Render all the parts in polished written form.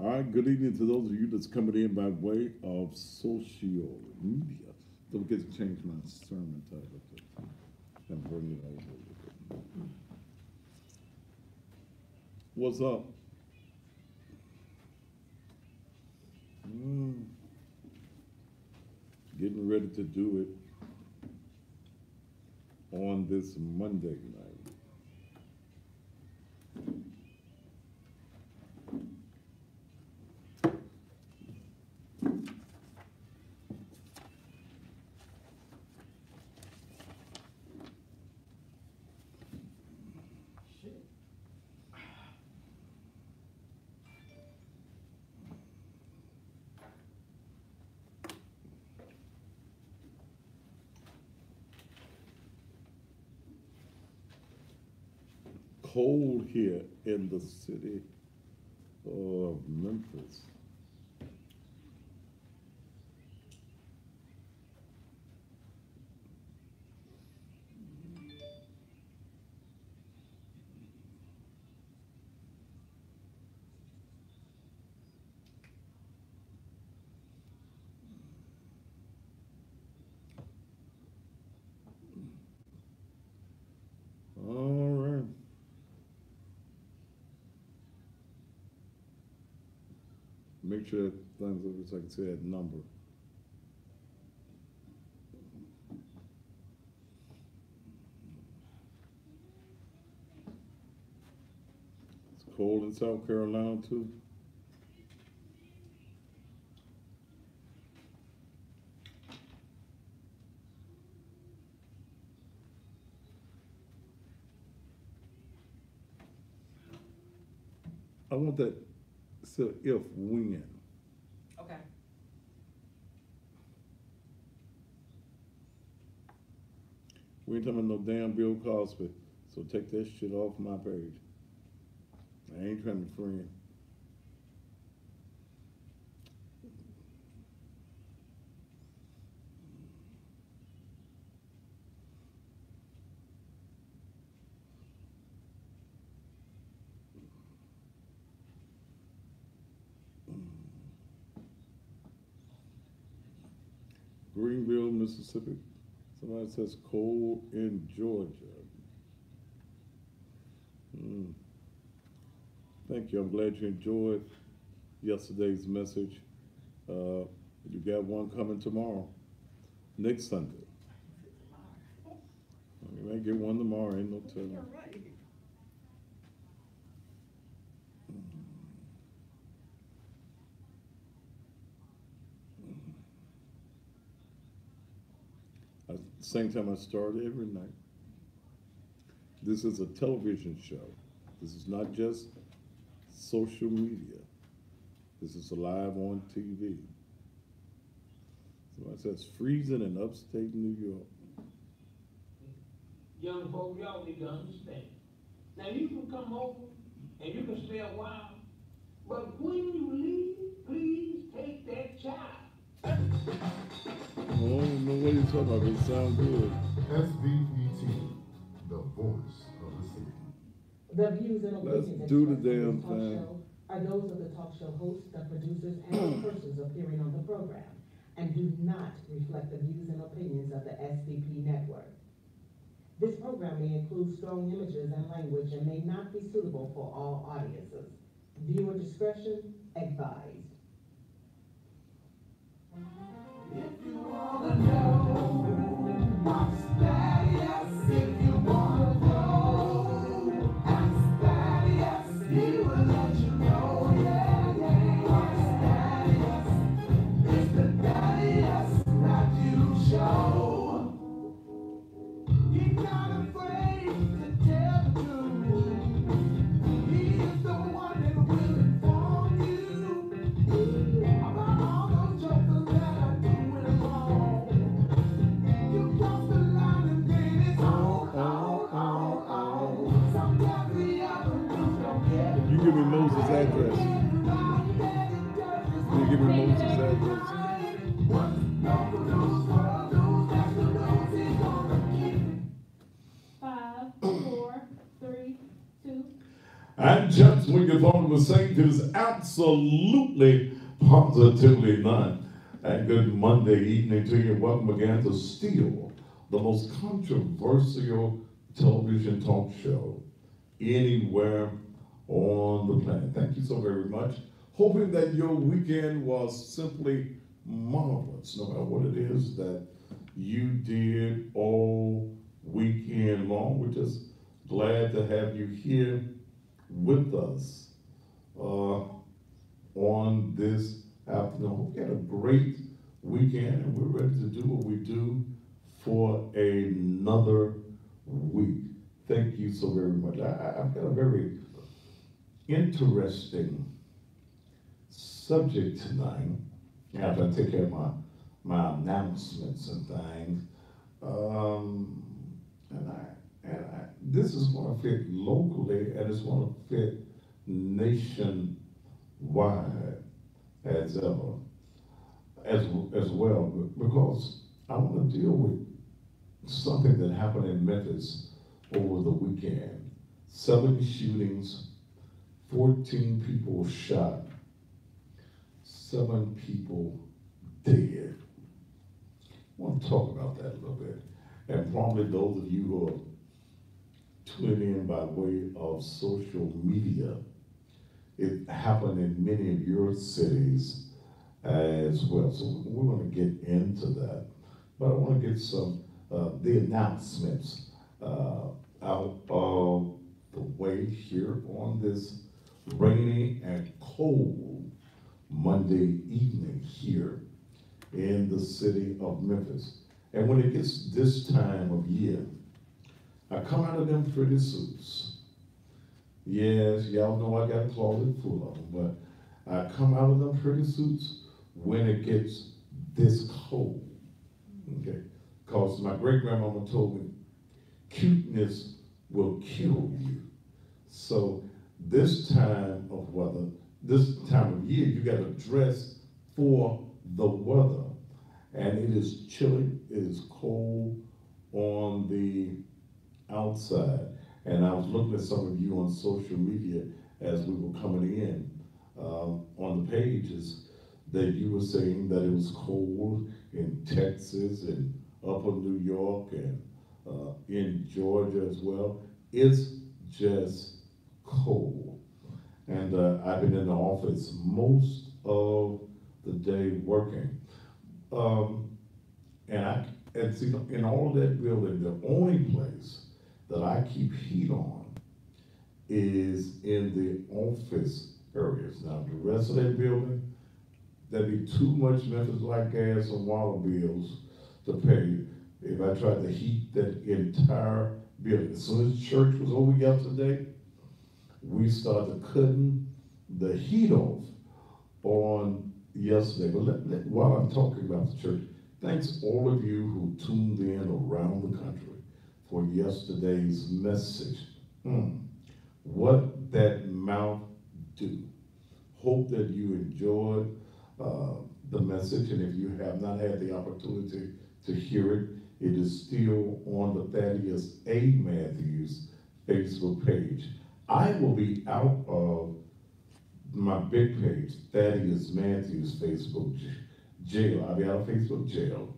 All right, good evening to those of you that's coming in by way of social media. Don't forget to change my sermon title and bring it over. What's up? Getting ready to do it on this Monday night. Cold here in the city of Memphis. All right. Make sure that things over so I can see that number. It's cold in South Carolina too. I want that, so if when. Okay. We ain't talking about no damn Bill Cosby, so take that shit off my page. I ain't trying to be friend. Greenville, Mississippi. Somebody says cold in Georgia. Thank you. I'm glad you enjoyed yesterday's message. You got one coming tomorrow, next Sunday. You may get one tomorrow, ain't no telling. You're right. At the same time I start every night. This is a television show. This is not just social media. This is live on TV. So it says freezing in upstate New York. Young folks, y'all need to understand. Now you can come over and you can stay a while, but when you leave, please take that child. Oh, I don't know what you're talking about, but it sounds good. SVPT, the voice of the city. The views and opinions Let's do the expressed on damn this talk thing. show are those of the talk show hosts, the producers, and the persons appearing on the program, and do not reflect the views and opinions of the SVP network. This program may include strong images and language and may not be suitable for all audiences. Viewer discretion advised. If you wanna know what's Thaddeus, if you wanna know, ask Thaddeus, he will let you know, yeah, yeah. What's Thaddeus? It's the Thaddeus Matthews Show. He's not afraid to tell the truth. He is the one that will inform you about all those jokers that are doing wrong. You cross the line and then it's on. Sometimes the other dudes don't get it. You give me Moses' address. You give me Moses' address. What's the rules, world rules, that's the rules he's gonna keep. 5, 4, 3, 2. And gentlemen, when you thought it was safe, it is absolutely, positively not. And good Monday evening to you. Welcome again to Still, the most controversial television talk show anywhere on the planet. Thank you so very much. Hoping that your weekend was simply marvelous, no matter what it is that you did all weekend long. We're just glad to have you here with us on this afternoon. Hope you had a great weekend and we're ready to do what we do for another week. Thank you so very much. I've got a very interesting subject tonight after I take care of my announcements and things. This is going to fit locally and it's going to fit nationwide as well, because I want to deal with something that happened in Memphis over the weekend. 7 shootings, 14 people shot, 7 people dead. I want to talk about that a little bit. And probably those of you who are tuning in by way of social media, it happened in many of your cities as well. So we're going to get into that. But I want to get some the announcements out of the way here on this rainy and cold Monday evening here in the city of Memphis. And when it gets this time of year, I come out of them pretty suits. Yes, y'all know I got a closet full of them, but I come out of them pretty suits when it gets this cold. Okay? Because my great-grandmama told me, cuteness will kill you. So this time of weather, this time of year, you got to dress for the weather. And it is chilly, it is cold on the outside. And I was looking at some of you on social media as we were coming in on the pages that you were saying that it was cold in Texas and upper New York and in Georgia as well. It's just cold. And I've been in the office most of the day working. And see, in all of that building, the only place that I keep heat on is in the office areas. Now, the rest of that building, that'd be too much Memphis-like gas and water bills to pay if I tried to heat that entire building. As soon as church was over yesterday, we started cutting the heat off on yesterday. But while I'm talking about the church, thanks all of you who tuned in around the country for yesterday's message. What that mouth do. Hope that you enjoyed the message, and if you have not had the opportunity to hear it, it is still on the Thaddeus A. Matthews Facebook page. I will be out of my big page, Thaddeus Matthews Facebook jail. I'll be out of Facebook jail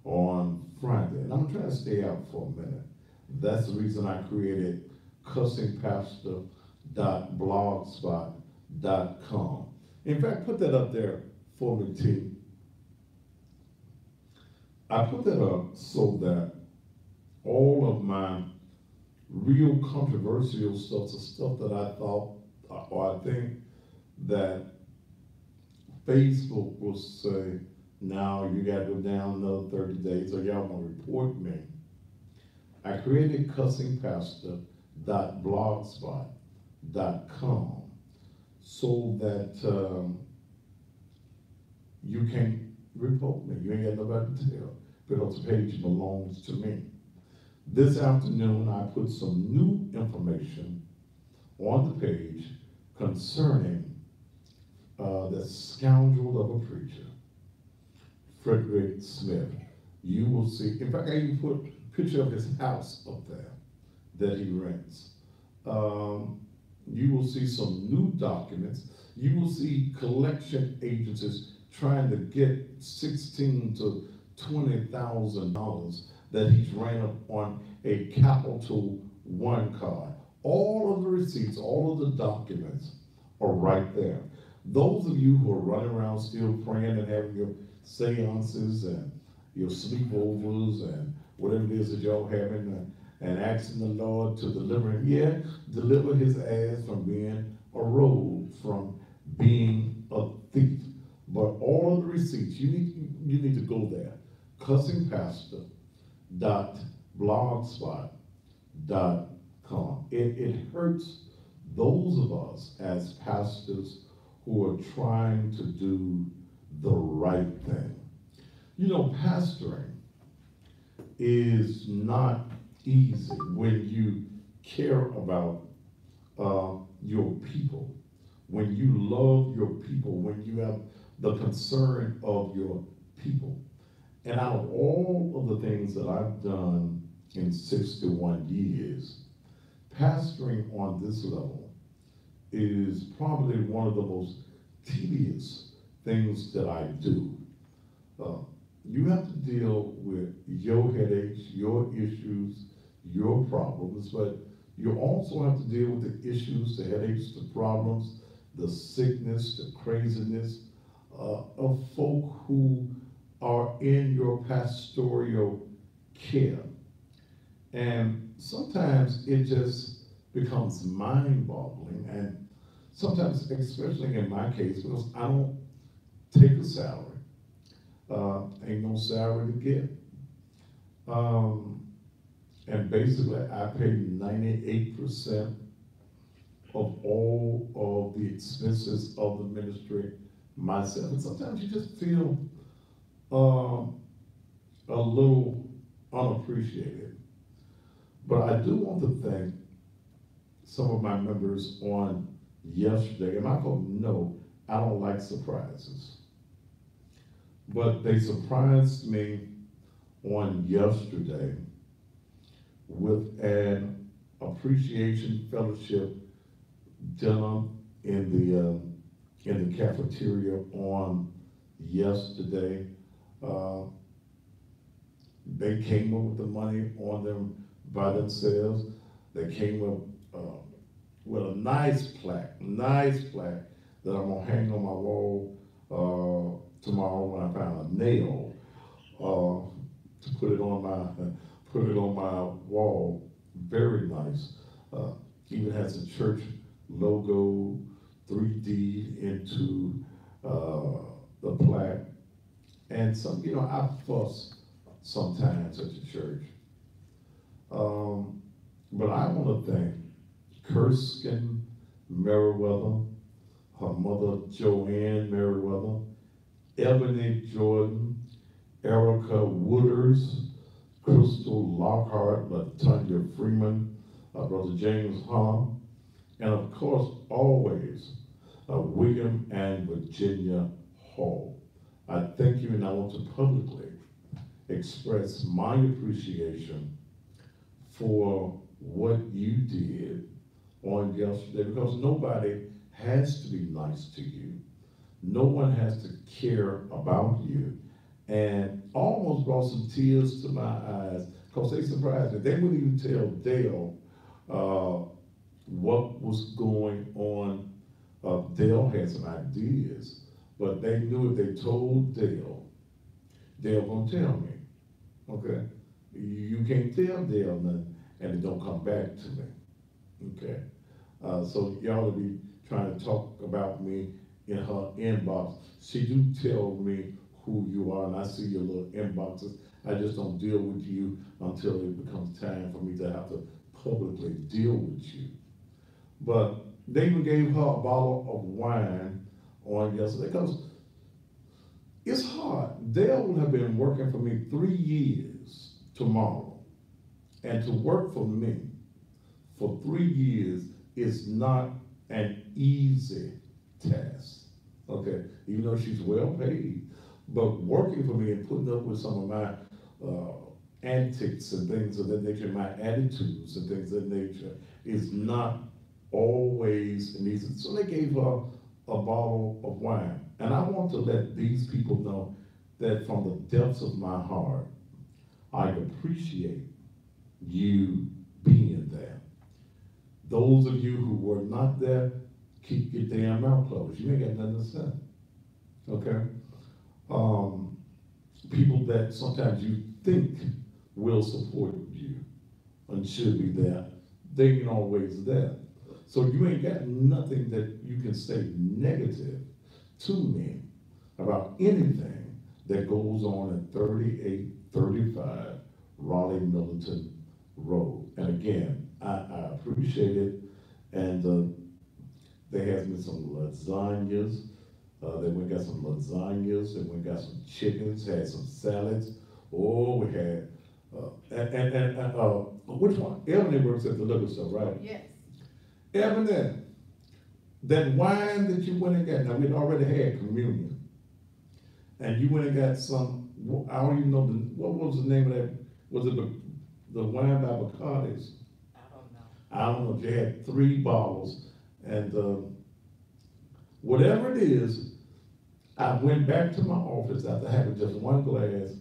on Friday, and I'm gonna try to stay out for a minute. That's the reason I created cussingpastor.blogspot.com. In fact, put that up there for me, T. I put that up so that all of my real controversial stuff, the stuff that I thought, or I think that Facebook will say, now you got to go down another 30 days or y'all gonna report me. I created cussingpastor.blogspot.com so that you can't report me. You ain't got nobody to tell because the page belongs to me. This afternoon, I put some new information on the page concerning the scoundrel of a preacher, Frederick Smith. You will see, in fact, I even put a picture of his house up there that he rents. you will see some new documents. You will see collection agencies trying to get $16,000 to $20,000 that he's ran up on a Capital One card. All of the receipts, all of the documents are right there. Those of you who are running around still praying and having your seances and your sleepovers and whatever it is that y'all having and asking the Lord to deliver him, yeah, deliver his ass from being a rogue, from being a thief. But all of the receipts, you need to go there. cussingpastor.blogspot.com. It hurts those of us as pastors who are trying to do the right thing. You know, pastoring is not easy when you care about your people, when you love your people, when you have the concern of your people. And out of all of the things that I've done in 61 years, pastoring on this level is probably one of the most tedious things that I do. You have to deal with your headaches, your issues, your problems, but you also have to deal with the issues, the headaches, the problems, the sickness, the craziness of folk who are in your pastoral care. And sometimes it just becomes mind-boggling, and sometimes, especially in my case, because I don't take a salary. Ain't no salary to get. And basically, I pay 98% of all of the expenses of the ministry myself. And sometimes you just feel a little unappreciated. But I do want to thank some of my members on yesterday. And my folks know I don't like surprises. But they surprised me on yesterday with an appreciation fellowship dinner in the cafeteria on yesterday. They came up with the money on them by themselves. They came up with a nice plaque that I'm gonna hang on my wall tomorrow when I found a nail to put it on my wall. Very nice. Even has a church logo 3D into the plaque. And some, I fuss sometimes at the church. But I want to thank Kirstin Merriweather, her mother Joanne Merriweather, Ebony Jordan, Erica Wooders, Crystal Lockhart, LaTonya Freeman, Brother James Hunter, and of course, always, William and Virginia Hall. I thank you, and I want to publicly express my appreciation for what you did on yesterday, because nobody has to be nice to you. No one has to care about you. And almost brought some tears to my eyes, because they surprised me. They wouldn't even tell Dale what was going on. Dale had some ideas, but they knew if they told Dale gonna tell me, okay? You can't tell Dale nothing, and it don't come back to me, okay? So y'all to be trying to talk about me in her inbox. She do tell me who you are, and I see your little inboxes. I just don't deal with you until it becomes time for me to have to publicly deal with you. But they even gave her a bottle of wine on yesterday, because it's hard. Dale would have been working for me 3 years tomorrow. And to work for me for 3 years is not an easy task, okay? Even though she's well paid, but working for me and putting up with some of my antics and things of that nature, my attitudes and things of that nature, is not always needs. So they gave her a bottle of wine. And I want to let these people know that from the depths of my heart, I appreciate you being there. Those of you who were not there, keep your damn mouth closed. You ain't got nothing to say. Okay? People that sometimes you think will support you and should be there, they ain't always there. So you ain't got nothing that you can say negative to me about anything that goes on at 3835 Raleigh Milton Road. And again, I appreciate it. And they had me some lasagnas. They went and got some lasagnas. They went and got some chickens, had some salads. Oh, we had, which one? Ebony works at the liquor store, right? Yes. Ebony, that wine that you went and got, now we'd already had communion. And you went and got some, I don't even know, what was the name of that? Was it the wine by Bacardi's? I don't know. They had 3 bottles. And whatever it is, I went back to my office after having just 1 glass,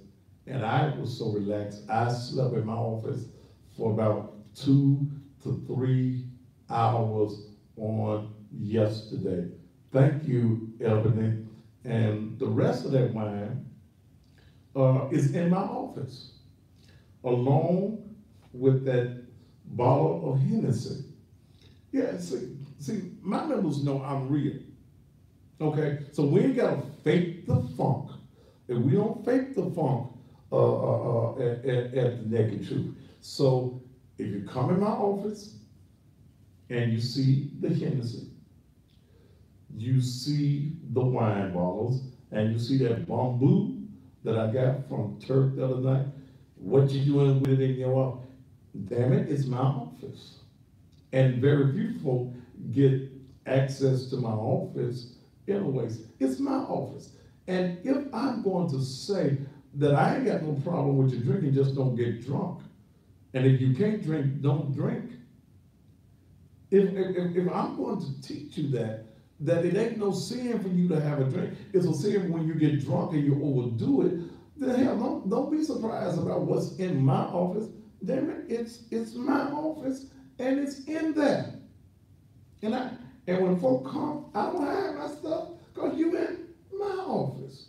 and I was so relaxed. I slept in my office for about 2 to 3 hours on yesterday. Thank you, Ebony. And the rest of that wine is in my office, along with that bottle of Hennessy. Yeah, see, my members know I'm real. Okay, so we ain't gotta fake the funk. If we don't fake the funk at the Naked Truth. So if you come in my office and you see the Hennessy, you see the wine bottles, and you see that bamboo that I got from Turk the other night, what you doing with it in your office? Damn it, it's my office. And very few folk get access to my office anyways. It's my office. And if I'm going to say that I ain't got no problem with you drinking, just don't get drunk. And if you can't drink, don't drink. If I'm going to teach you that it ain't no sin for you to have a drink, it's a sin when you get drunk and you overdo it, then hell, don't be surprised about what's in my office. Damn it, it's my office and it's in there. And when folk come, I don't hide my stuff because you in my office.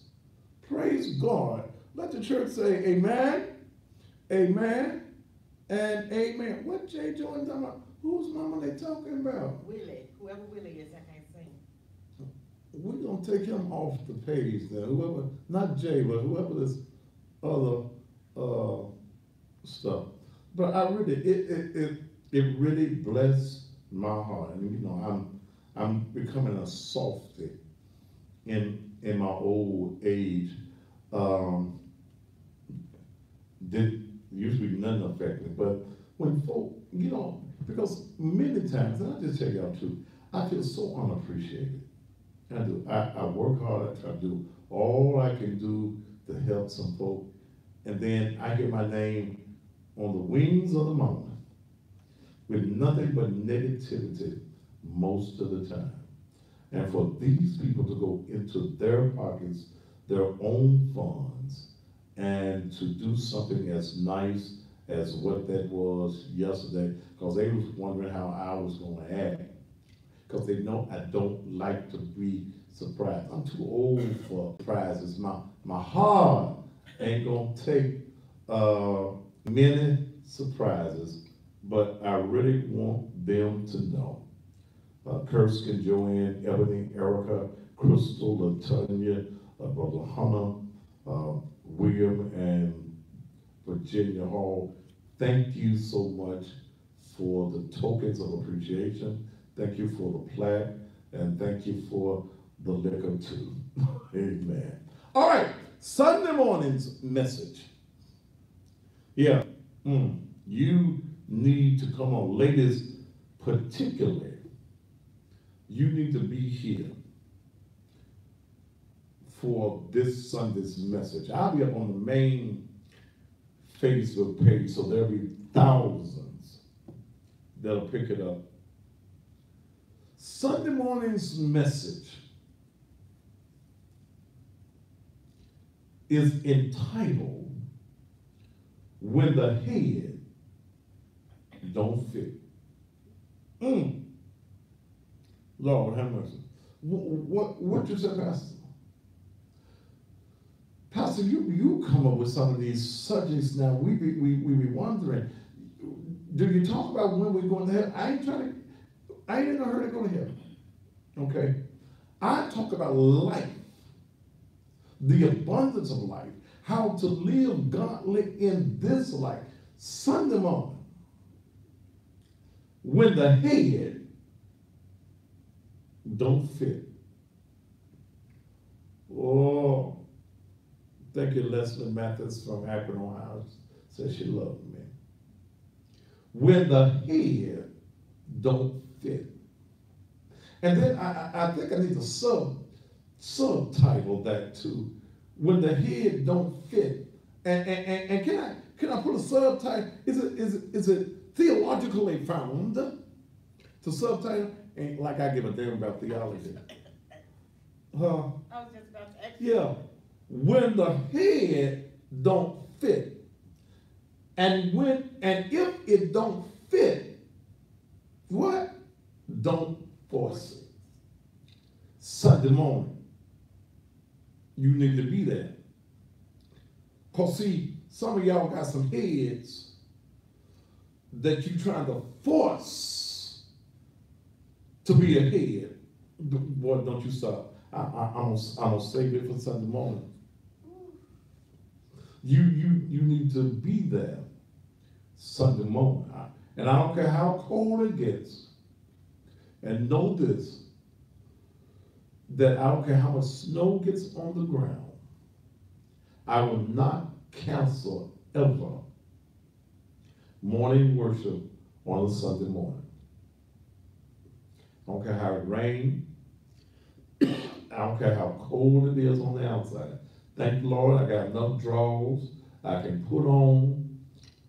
Praise God. Let the church say amen, amen, and amen. What Jay Jordan talking about? Whose mama they talking about? Willie, whoever Willie is, I can't sing. We're going to take him off the page then. Whoever, not Jay, but whoever this other stuff. But I really, it really blessed my heart. And you know, I'm becoming a softy in my old age. Did usually nothing affected, but when folk, you know, because many times, and I just tell y'all too, I feel so unappreciated. I do. I work hard. I try to do all I can do to help some folk, and then I get my name on the wings of the morning with nothing but negativity most of the time. And for these people to go into their pockets, their own funds, and to do something as nice as what that was yesterday, because they was wondering how I was going to act, because they know I don't like to be surprised. I'm too old for surprises. My heart ain't going to take many surprises, but I really want them to know. Kirsten, Joanne, Ebony, Erica, Crystal, Latonya, Brother Hunter, William, and Virginia Hall, thank you so much for the tokens of appreciation. Thank you for the plaque, and thank you for the liquor too. Amen. All right, Sunday morning's message. Yeah, you need to come on. Ladies, particularly, you need to be here for this Sunday's message. I'll be up on the main Facebook page, so there'll be thousands that'll pick it up Sunday morning's message is entitled, When the Head Don't Fit. Lord, have mercy. What you said, Pastor? Pastor, you come up with some of these subjects now. We be wondering, do you talk about when we're going to heaven? I ain't in a hurry to go to heaven. Okay? I talk about life, the abundance of life, how to live godly in this life. Sunday morning, when the head don't fit. Oh, thank you, Leslie Mathis from Akron, Ohio, says she loved me. When the head don't fit. And then I think I need to subtitle that too. When the head don't fit. And can I put a subtitle? Is it theologically found? The subtitle ain't like I give a damn about theology. I was just about to ask. Yeah. When the head don't fit. And if it don't fit, what? Don't force it. Sunday morning, you need to be there. Because see, some of y'all got some heads that you trying to force to be a head. Boy, don't you stop. I'm gonna save it for Sunday morning. You need to be there Sunday morning. And I don't care how cold it gets. And know this, that I don't care how much snow gets on the ground, I will not cancel ever morning worship on a Sunday morning. I don't care how it rains. I don't care how cold it is on the outside. Thank the Lord, I got enough drawers I can put on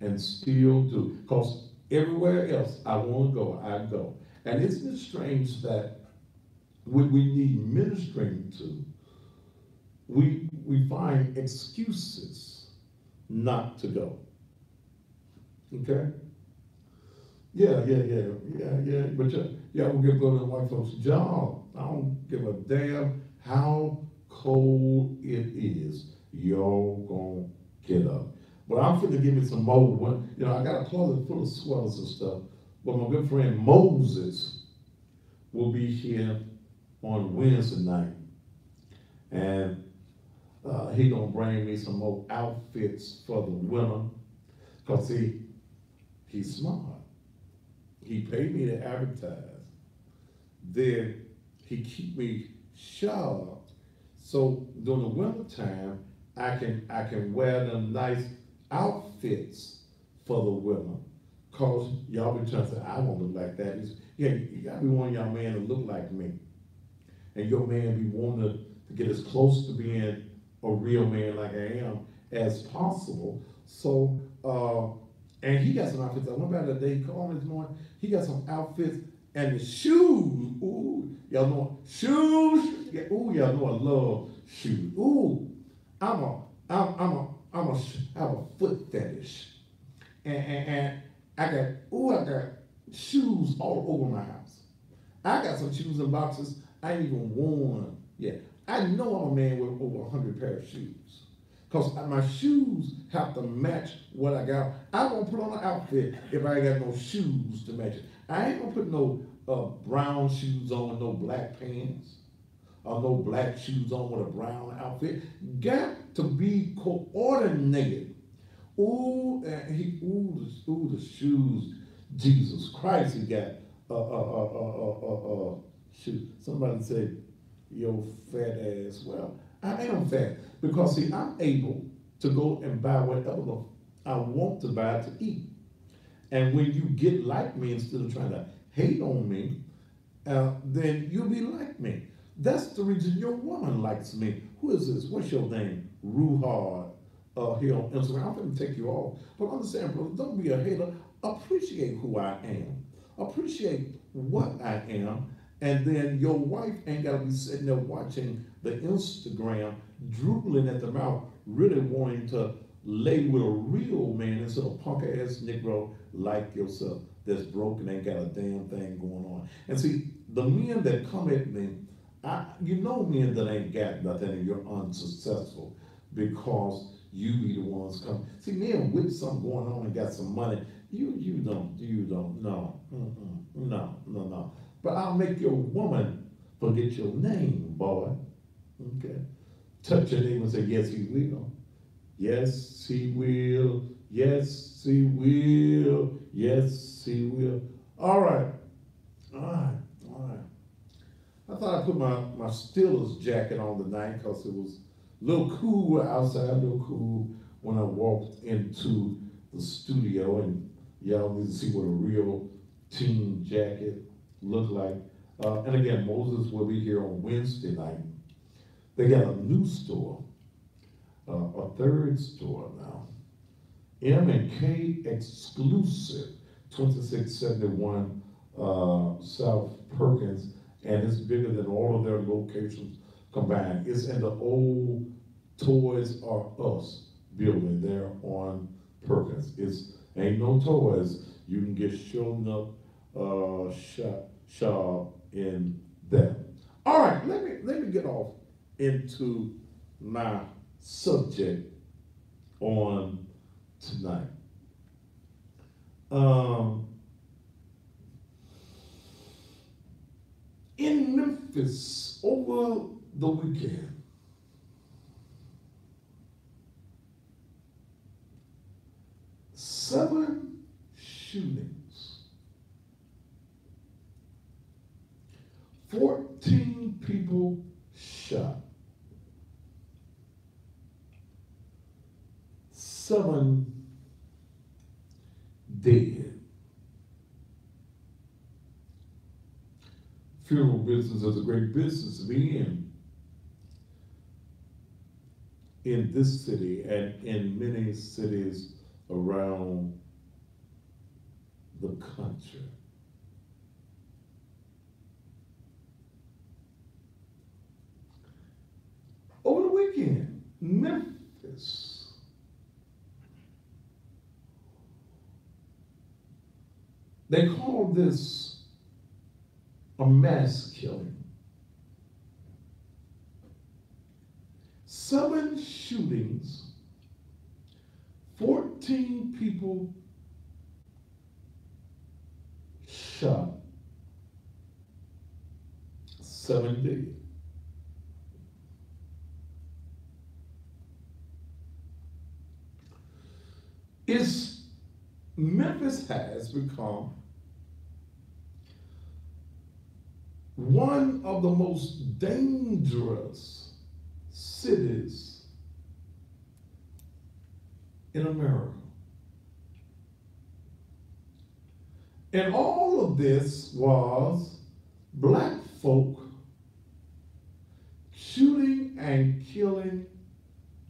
and still do. Because everywhere else I want to go, I go. And isn't it strange that when we need ministering to, we find excuses not to go. Okay? Yeah. But y'all will go to the white folks' job. I don't give a damn how cold it is. Y'all gonna get up. But I'm finna give me some more. You know, I got a closet full of sweaters and stuff. But my good friend Moses will be here on Wednesday night. And he gonna bring me some more outfits for the winter. Cause see, he's smart. He paid me to advertise. Then he keep me sharp. So during the winter time, I can wear them nice outfits for the winter. Cause y'all be trying to say, I won't look like that. You gotta be wanting y'all man to look like me. And your man be wanting to get as close to being a real man like I am as possible. So, and he got some outfits. I went by the day, he called me this morning, he got some outfits and the shoes. Ooh, y'all know, shoes. Yeah, ooh, y'all know I love shoes. Ooh, I'm a have a foot fetish. And I got shoes all over my house. I got some shoes in boxes I ain't even worn yet. I know I'm a man with over 100 pair of shoes. Because my shoes have to match what I got. I won't put on an outfit if I ain't got no shoes to match it. I ain't gonna put no brown shoes on with no black pants. Or no black shoes on with a brown outfit. Got to be coordinated. Ooh, the shoes. Jesus Christ, he got shoot. Somebody said, yo, fat ass. Well, I am fat because see, I'm able to go and buy whatever I want to buy to eat. And when you get like me instead of trying to hate on me, then you'll be like me. That's the reason your woman likes me. Who is this? What's your name? Ruhard. Here on Instagram. I'm going to take you off. But understand, brother, don't be a hater. Appreciate who I am. Appreciate what I am. And then your wife ain't gotta be sitting there watching the Instagram, drooling at the mouth, really wanting to lay with a real man instead of punk ass Negro like yourself that's broken, ain't got a damn thing going on. And see, the men that come at me, you know men that ain't got nothing and you're unsuccessful because you be the ones come. See, men with something going on and got some money, you don't, no. But I'll make your woman forget your name, boy. Okay. Touch your name and say, yes, he will. Yes, he will. Yes, he will. Yes, he will. All right. I thought I'd put my Steelers jacket on tonight because it was a little cool outside, a little cool when I walked into the studio, and y'all need to see what a real team jacket look like. And again, Moses will be here on Wednesday night. They got a new store, a third store now. M&K Exclusive, 2671 South Perkins, and it's bigger than all of their locations combined. It's in the old Toys R Us building there on Perkins. It's ain't no toys. You can get shown up shop in there. All right, let me get off into my subject on tonight. In Memphis over the weekend, seven shootings, 14 people shot, 7 dead. Funeral business is a great business to be in this city and in many cities around the country. Over the weekend, Memphis, they call this a mass killing. 7 shootings, 14 people shot, 7 dead. Memphis has become one of the most dangerous cities in America. And all of this was black folk shooting and killing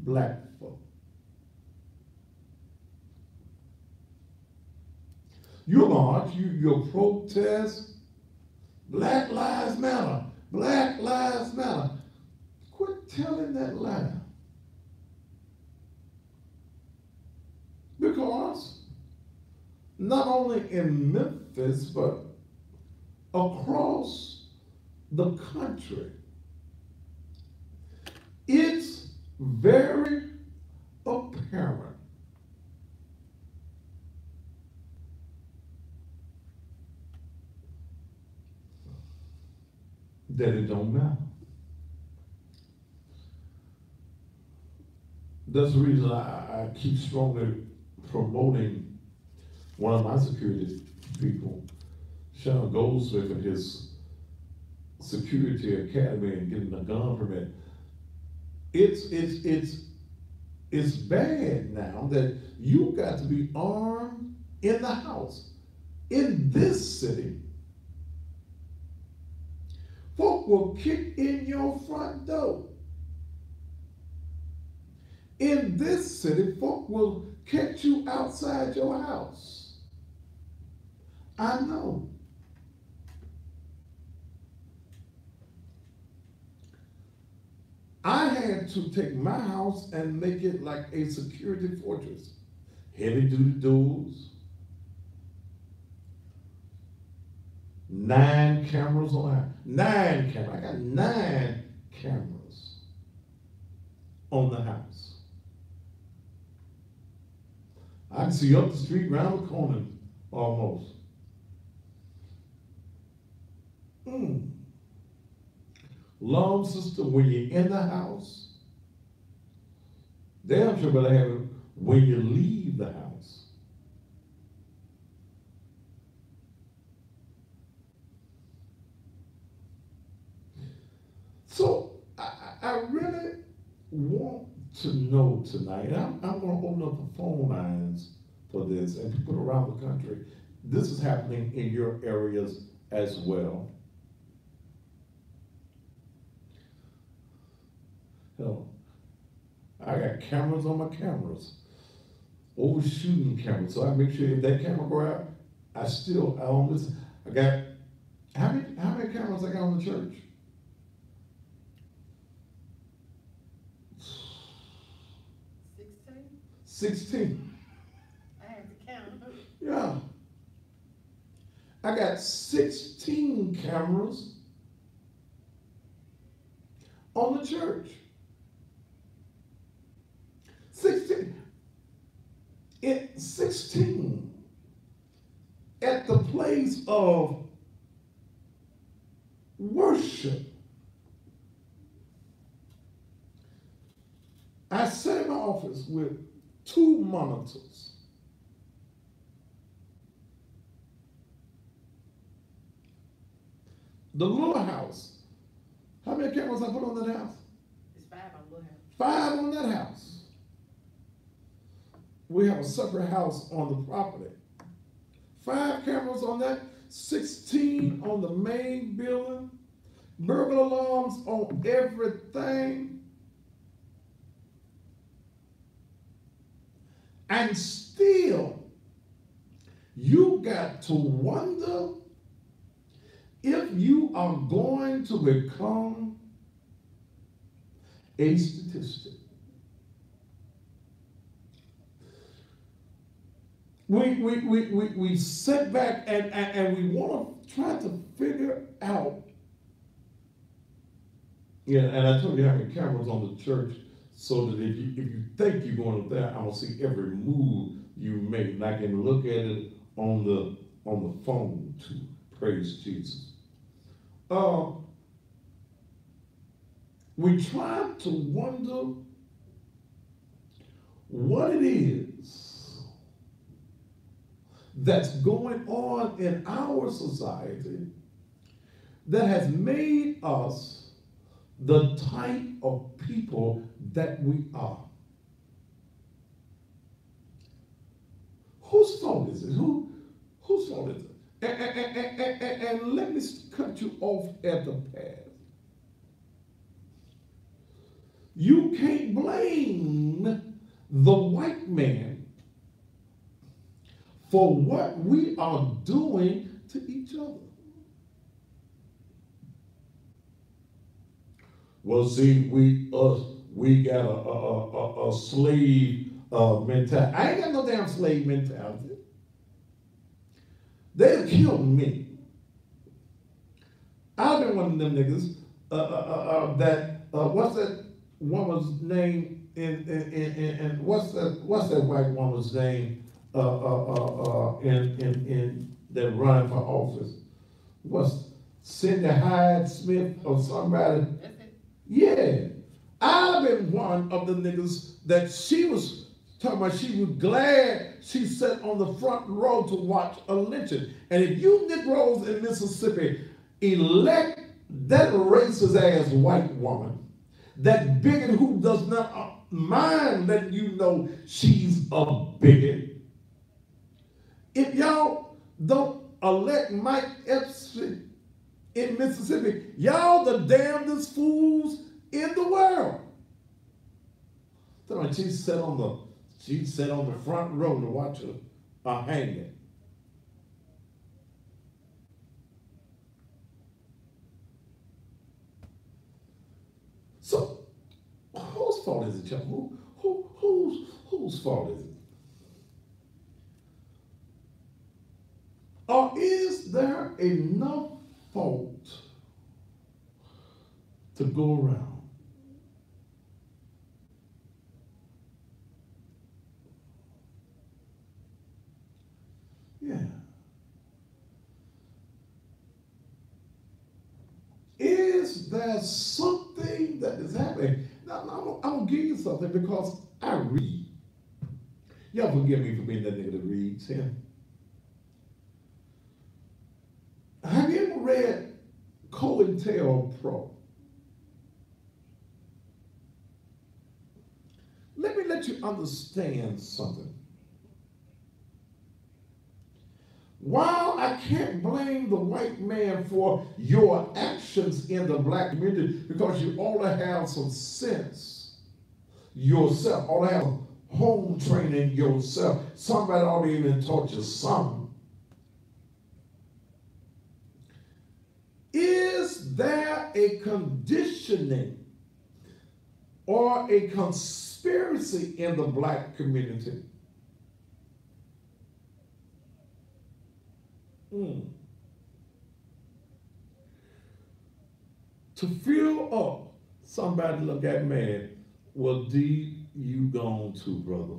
black folk. You march, you protest, Black Lives Matter, Black Lives Matter. Quit telling that lie. Because not only in Memphis, but across the country, it's very apparent that it don't matter. That's the reason I keep strongly promoting one of my security people, Sean Goldsmith, and his security academy and getting a gun permit. It's bad now that you got to be armed in the house. In this city, folk will kick in your front door. In this city, folk will catch you outside your house. I know. trying to take my house and make it like a security fortress. Heavy duty doors, 9 cameras on that. 9 cameras. I got 9 cameras on the house. I can see up the street, round the corner, almost. Long sister, when you're in the house, damn sure better have it when you leave the house. So I really want to know tonight, I'm going to open up the phone lines for this, and people around the country, this is happening in your areas as well. Hell, I got cameras on my cameras, overshooting cameras, so I make sure if that camera go out, I don't listen. I got, how many cameras I got on the church? 16. I had to count. Yeah. I got 16 cameras on the church. 16 at the place of worship. I sat in my office with 2 monitors. The little house. How many cameras I put on that house? It's 5 on Little House. 5 on that house. We have a separate house on the property. 5 cameras on that, 16 on the main building, burglar alarms on everything. And still, you got to wonder if you are going to become a statistic. We sit back and we want to try to figure out. Yeah, and I told you how many cameras on the church, so that if you think you're going up there, I'm gonna see every move you make, and I can look at it on the phone too. Praise Jesus. We try to wonder what it is that's going on in our society that has made us the type of people that we are. Whose fault is it? Whose fault is it? And let me cut you off at the path. You can't blame the white man for what we are doing to each other. Well, see, we got a slave mentality. I ain't got no damn slave mentality. They'll kill me. I've been one of them niggas what's that woman's name in what's that white woman's name in that running for office? What's Cindy Hyde Smith or somebody? Yeah, I've been one of the niggas that she was talking about. She was glad she sat on the front row to watch a lynching. And if you Negroes in Mississippi elect that racist ass white woman, that bigot who does not mind letting you know she's a bigot, if y'all don't elect Mike Epps in Mississippi, y'all the damnedest fools in the world. So she sat on the front row to watch a hanging. So who fault is it, Chuck? Whose fault is it? Or is there enough fault to go around? Yeah. Is there something that is happening? Now, I'm going to give you something because I read. Y'all forgive me for being that nigga that reads here. Have you ever read COINTELPRO? Let me let you understand something. While I can't blame the white man for your actions in the black community because you ought to have some sense yourself, ought to have home training yourself. Somebody ought to even taught you something. Is there a conditioning or a conspiracy in the black community? To fill up, somebody look at man, well, D, you gone too, brother.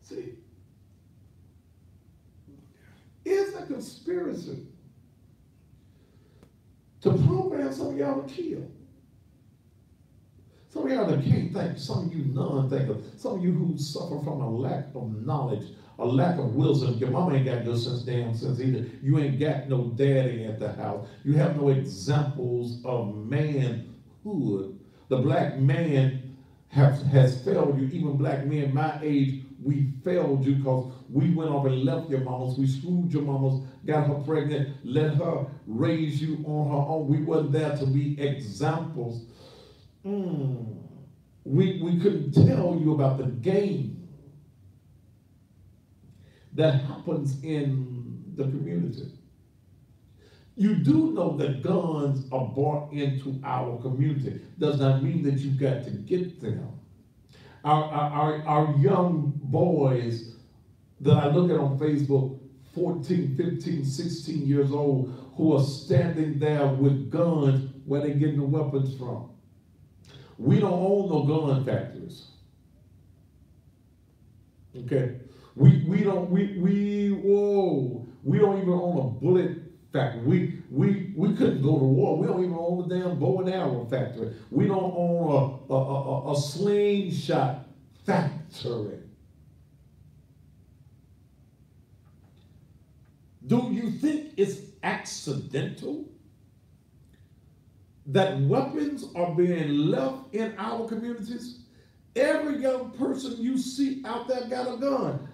See, is a conspiracy to program some of y'all to kill. Some of y'all that can't think, some of you non-thinkers, some of you who suffer from a lack of knowledge, a lack of wisdom. Your mama ain't got no sense either. You ain't got no daddy at the house. You have no examples of manhood. The black man has failed you. Even black men my age, we failed you because we went off and left your mamas. We screwed your mamas, got her pregnant, let her raise you on her own. We weren't there to be examples. We couldn't tell you about the game that happens in the community. You do know that guns are brought into our community. Does not mean that you've got to get them. Our young boys that I look at on Facebook, 14, 15, 16 years old, who are standing there with guns, where they getting the weapons from. We don't own no gun factories. Okay? We don't even own a bullet factory. We couldn't go to war. We don't even own the damn bow and arrow factory. We don't own a slingshot factory. Do you think it's accidental that weapons are being left in our communities? Every young person you see out there got a gun.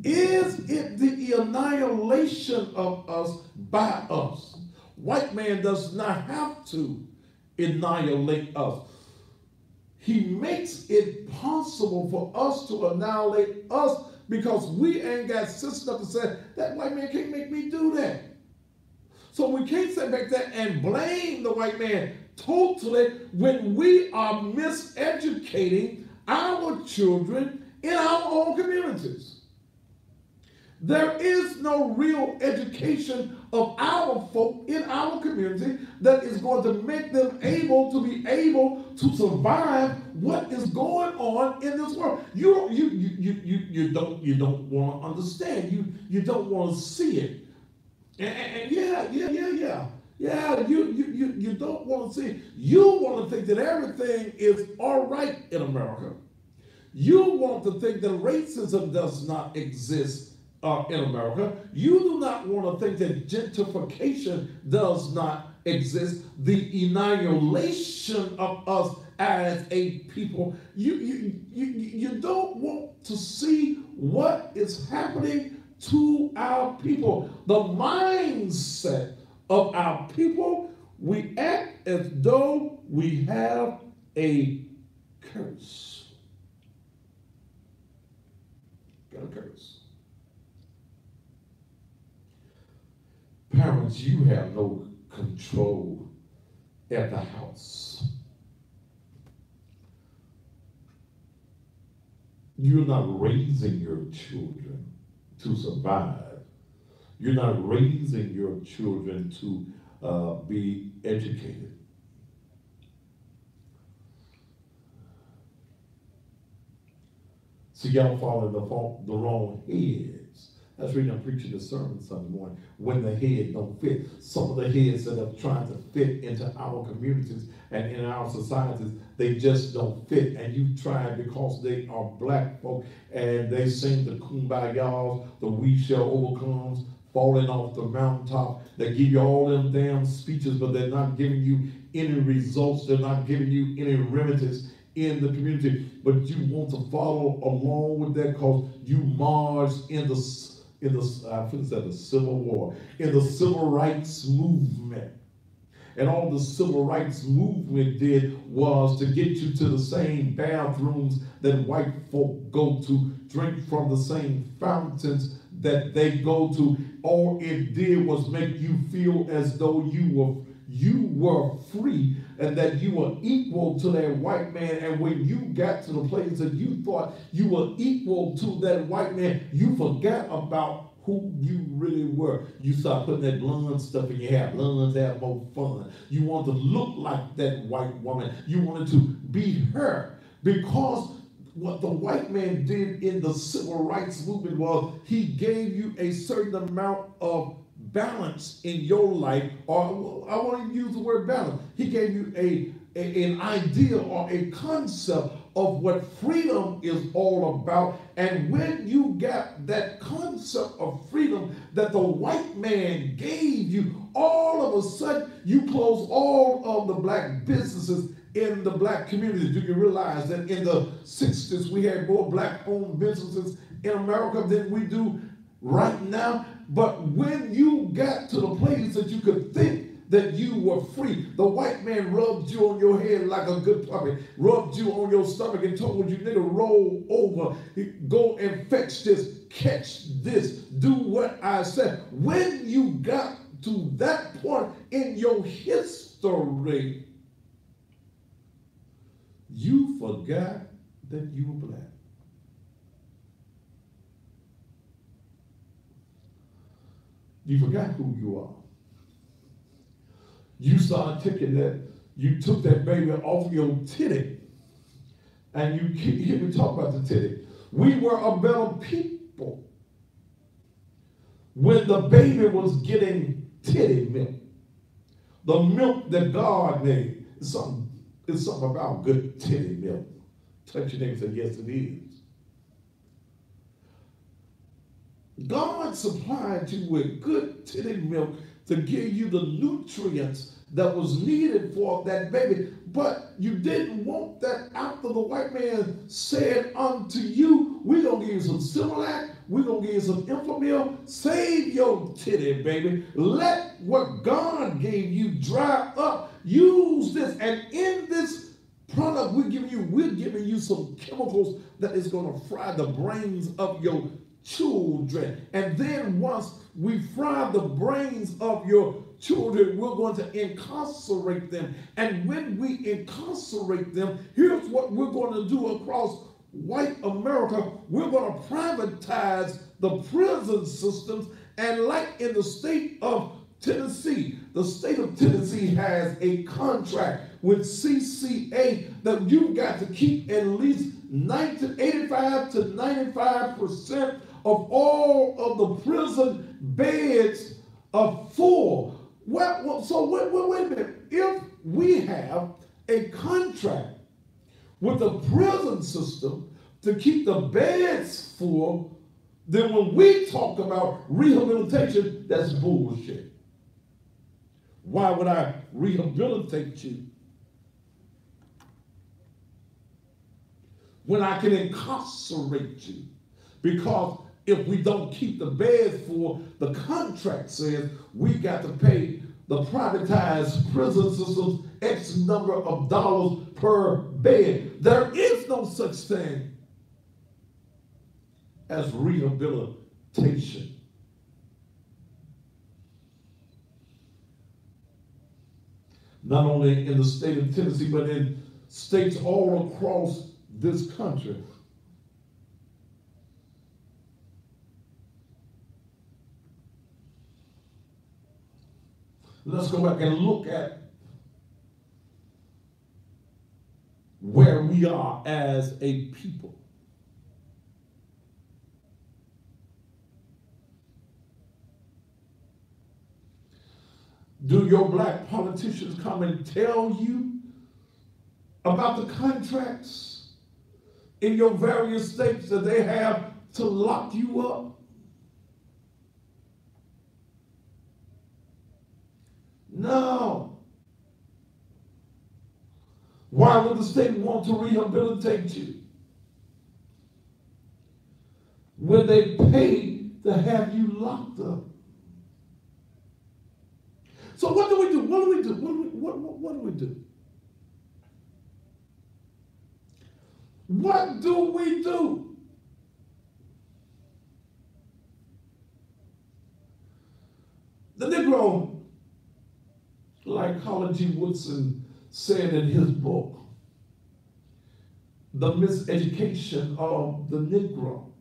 Is it the annihilation of us by us? White man does not have to annihilate us. He makes it possible for us to annihilate us because we ain't got sense enough to say, that white man can't make me do that. So we can't sit back there and blame the white man totally when we are miseducating our children in our own communities. There is no real education of our folk in our community that is going to make them able to survive what is going on in this world. You don't want to understand. You don't want to see it. And you don't want to see it. You want to think that everything is all right in America. You want to think that racism does not exist in America. You do not want to think that gentrification does not exist. The annihilation of us as a people. You don't want to see what is happening to our people. The mindset of our people, we act as though we have a curse. Got a curse. Parents, you have no control at the house. You're not raising your children to survive. You're not raising your children to be educated. See, y'all fall in the wrong heads. That's the reason I'm preaching the sermon Sunday morning. When the head don't fit. Some of the heads that are trying to fit into our communities and in our societies, they just don't fit. And you try because they are black folk and they sing the kumbaya, the we shall overcome, falling off the mountaintop. They give you all them damn speeches, but they're not giving you any results. They're not giving you any remedies in the community. But you want to follow along with that because you marched in the Civil War, in the Civil Rights Movement. And all the Civil Rights Movement did was to get you to the same bathrooms that white folk go to, drink from the same fountains that they go to. All it did was make you feel as though you were free and that you were equal to that white man. And when you got to the place that you thought you were equal to that white man, you forgot about who you really were. You start putting that blonde stuff in your hair. Blondes have more fun. You want to look like that white woman. You wanted to be her. Because what the white man did in the civil rights movement was he gave you a certain amount of balance in your life, or I want to use the word balance. He gave you an idea or a concept of what freedom is all about. And when you got that concept of freedom that the white man gave you, all of a sudden you close all of the black businesses in the black community. Do you realize that in the 60s we had more black-owned businesses in America than we do right now? But when you got to the place that you could think that you were free, the white man rubbed you on your head like a good puppy, rubbed you on your stomach and told you, nigga, roll over, go and fetch this, catch this, do what I said. When you got to that point in your history, you forgot that you were black. You forgot who you are. You started taking that, you took that baby off your titty. And you hear me talk about the titty. We were a better people when the baby was getting titty milk. The milk that God made. It's something about good titty milk. Touch your neighbor and say, yes, it is. God supplied you with good titty milk to give you the nutrients that was needed for that baby. But you didn't want that after the white man said unto you, we're going to give you some Similac, we're going to give you some Infamil, save your titty, baby. Let what God gave you dry up. Use this. And in this product we're giving you some chemicals that is going to fry the brains of your children. And then once we fry the brains of your children, we're going to incarcerate them. And when we incarcerate them, here's what we're going to do across white America. We're going to privatize the prison systems. And like in the state of Tennessee, the state of Tennessee has a contract with CCA that you've got to keep at least 85 to 95% of all of the prison beds full. So wait a minute. If we have a contract with the prison system to keep the beds full, then when we talk about rehabilitation, that's bullshit. Why would I rehabilitate you when I can incarcerate you? Because if we don't keep the beds full, the contract says we got to pay the privatized prison systems X number of dollars per bed. There is no such thing as rehabilitation. not only in the state of Tennessee, but in states all across this country. Let's go back and look at where we are as a people. Do your black politicians come and tell you about the contracts in your various states that they have to lock you up? No. Why would the state want to rehabilitate you when they pay to have you locked up? So what do we do? What do we do? What do we do? What do we do? The Negro, like Colin G. Woodson said in his book, The Miseducation of the Negro.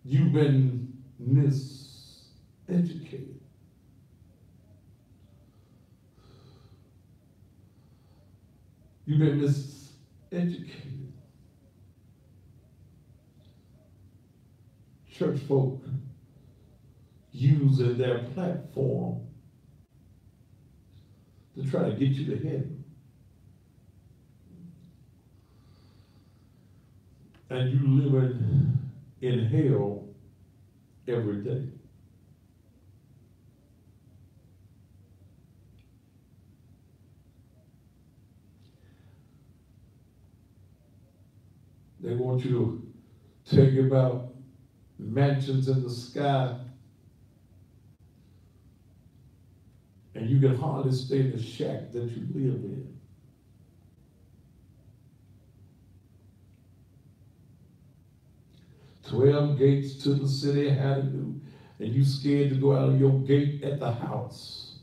You've been miseducated. You've been miseducated. Church folk using their platform to try to get you to heaven. And you living in hell every day. They want you to tell you about mansions in the sky, and you can hardly stay in the shack that you live in. "12 gates to the city, hallelujah," and you scared to go out of your gate at the house.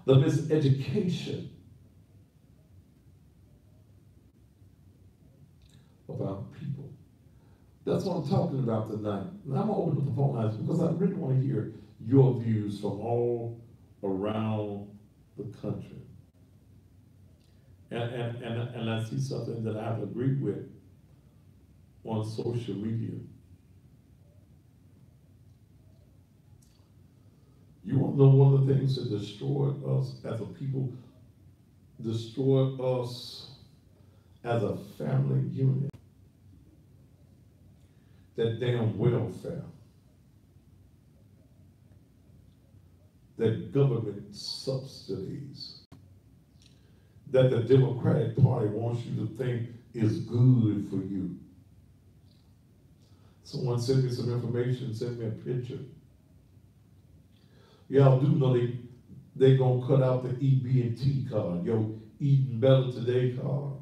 The miseducation of our people. That's what I'm talking about tonight. And I'm going to open up the phone lines because I really want to hear your views from all around the country. And I see something that I've agreed with on social media. You want to know one of the things that destroyed us as a people, destroyed us as a family unit? That damn welfare. That government subsidies. That the Democratic Party wants you to think is good for you. Someone sent me some information, sent me a picture. Y'all do know they gonna cut out the EB&T card, your Eating Better Today card.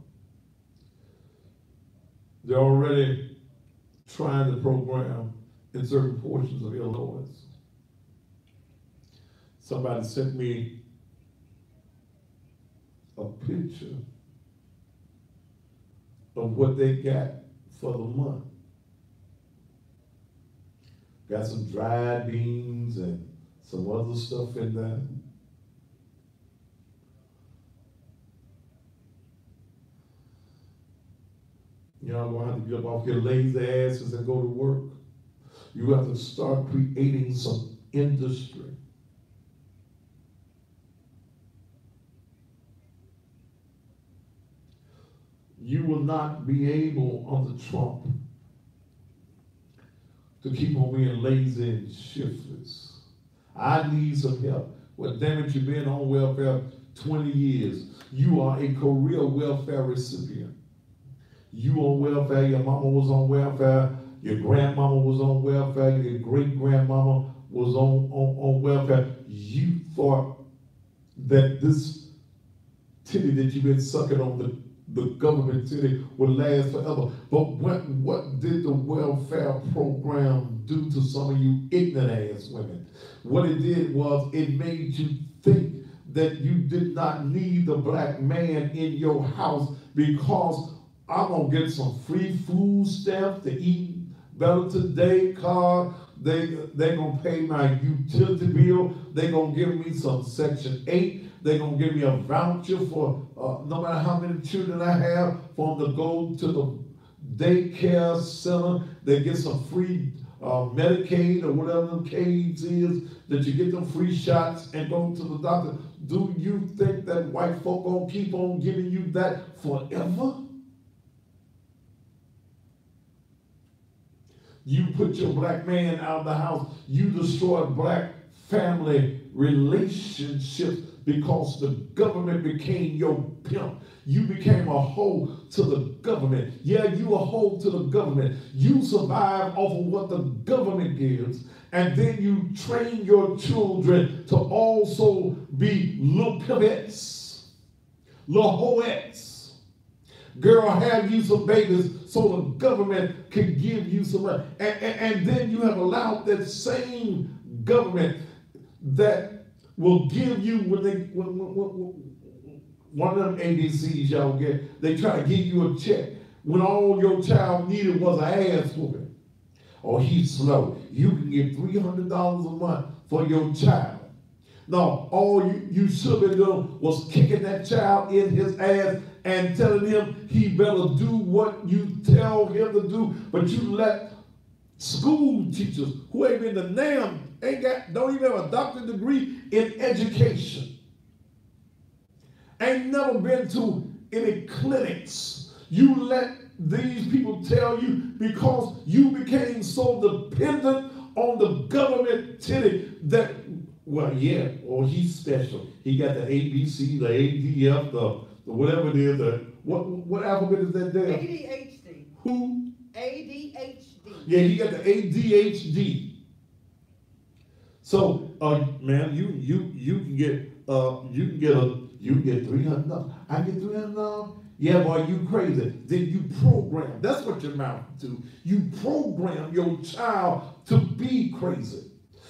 They're already trying the program in certain portions of Illinois. Somebody sent me a picture of what they got for the month. Got some dried beans and some other stuff in there. Y'all gonna have to get up off your lazy asses and go to work. You have to start creating some industry. You will not be able under Trump to keep on being lazy and shiftless. I need some help. Well, damn it, you've been on welfare 20 years. You are a career welfare recipient. You on welfare, your mama was on welfare, your grandmama was on welfare, your great-grandmama was on welfare. You thought that this titty that you've been sucking on the government city would last forever. But what did the welfare program do to some of you ignorant ass women? What it did was it made you think that you did not need the black man in your house because I'm gonna get some free food stamps to eat better today card. They gonna pay my utility bill. They gonna give me some Section 8. They gonna give me a voucher for no matter how many children I have for them to go to the daycare center. They get some free Medicaid or whatever the K's is, that you get them free shots and go to the doctor. Do you think that white folk gonna keep on giving you that forever? You put your black man out of the house. You destroyed black family relationships because the government became your pimp. You became a hoe to the government. Yeah, you a hoe to the government. You survive off of what the government gives, and then you train your children to also be little pimpettes, little hoettes. Girl, have you some babies so the government can give you some money. And then you have allowed that same government that will give you one of them ABCs y'all get, they try to give you a check when all your child needed was an ass whooping. Or he's slow. You can get $300 a month for your child. No, all you should have been doing was kicking that child in his ass and telling him he better do what you tell him to do. But you let school teachers who ain't been to NAM, don't even have a doctorate degree in education, ain't never been to any clinics. You let these people tell you, because you became so dependent on the government titty that, well, yeah, or he's special. He got the ABC, the ADF, the whatever it is, what alphabet is that there? ADHD. Who? ADHD. Yeah, he got the ADHD. So, man, you can get $300. I get $300. Yeah, boy, you crazy. Then you program. That's what your mouth do. You program your child to be crazy.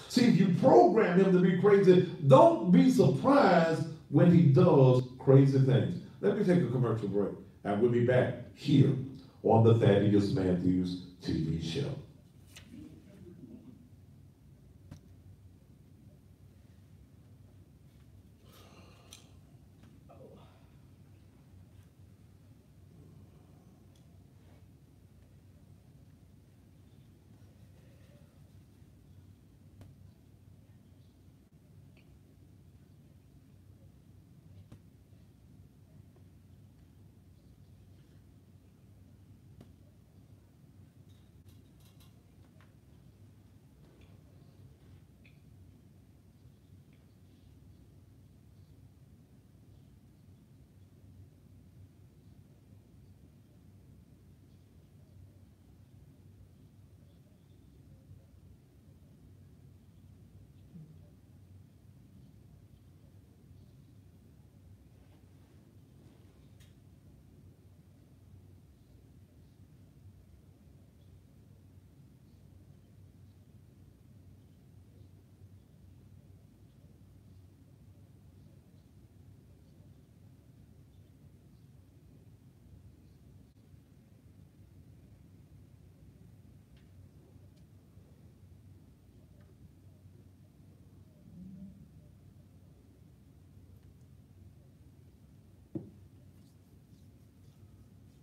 See, if you program him to be crazy, don't be surprised when he does crazy things. Let me take a commercial break, and we'll be back here on the Thaddeus Matthews TV show.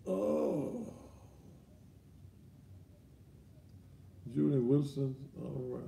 Oh. Julie Wilson, all right.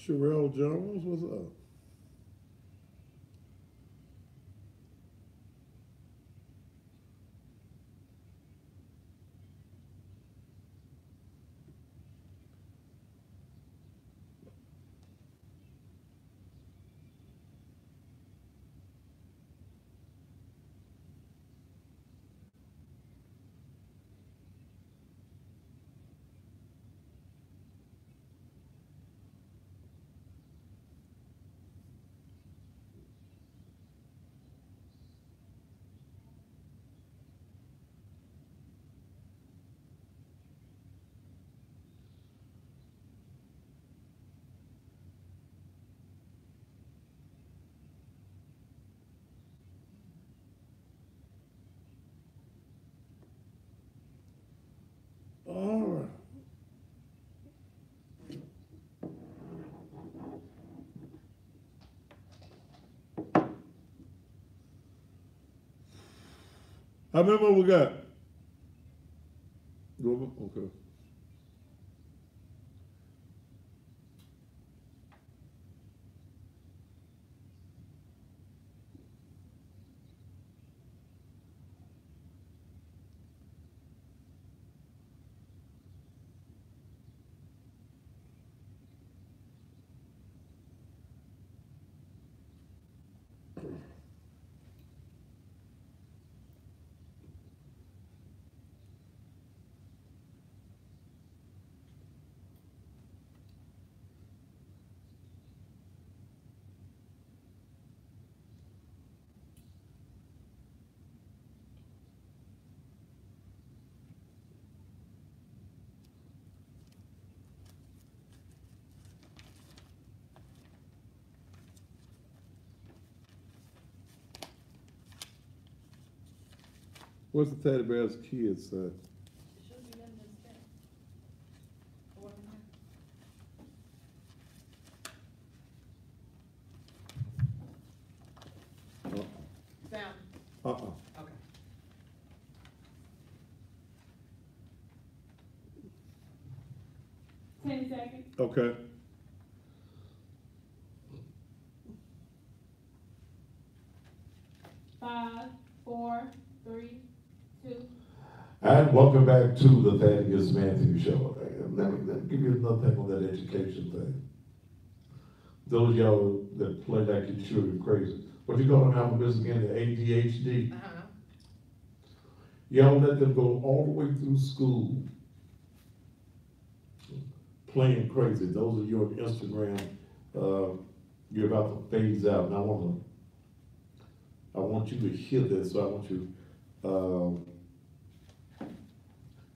Sherelle Jones, what's up? All right. How many more we got? Okay. What's the Teddy Bear's kids say? Sound, Uh-uh. okay. Ten seconds. Okay. Five, four, three, two. And welcome back to the Thaddeus Matthews Show. Let me give you another thing on that education thing. Those of y'all that play like your children crazy. What you call them, Alpha Business again, the ADHD? Uh-huh. Y'all let them go all the way through school playing crazy. Those of you on Instagram, you're about to phase out. And I want you to hear this, so I want you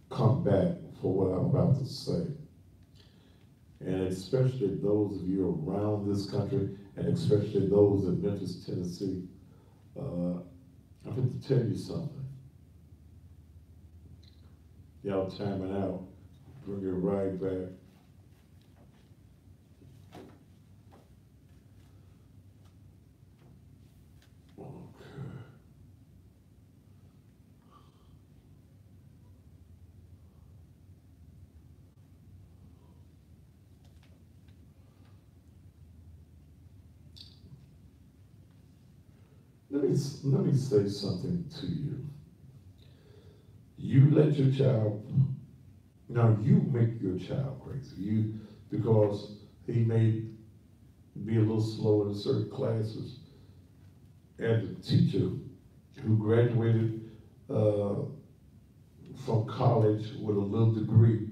come back for what I'm about to say. And especially those of you around this country, and especially those in Memphis, Tennessee, I'm going to tell you something. Y'all timing out, bring it right back. Let me say something to you. You let your child, now you make your child crazy. Because he may be a little slow in certain classes. And the teacher who graduated from college with a little degree,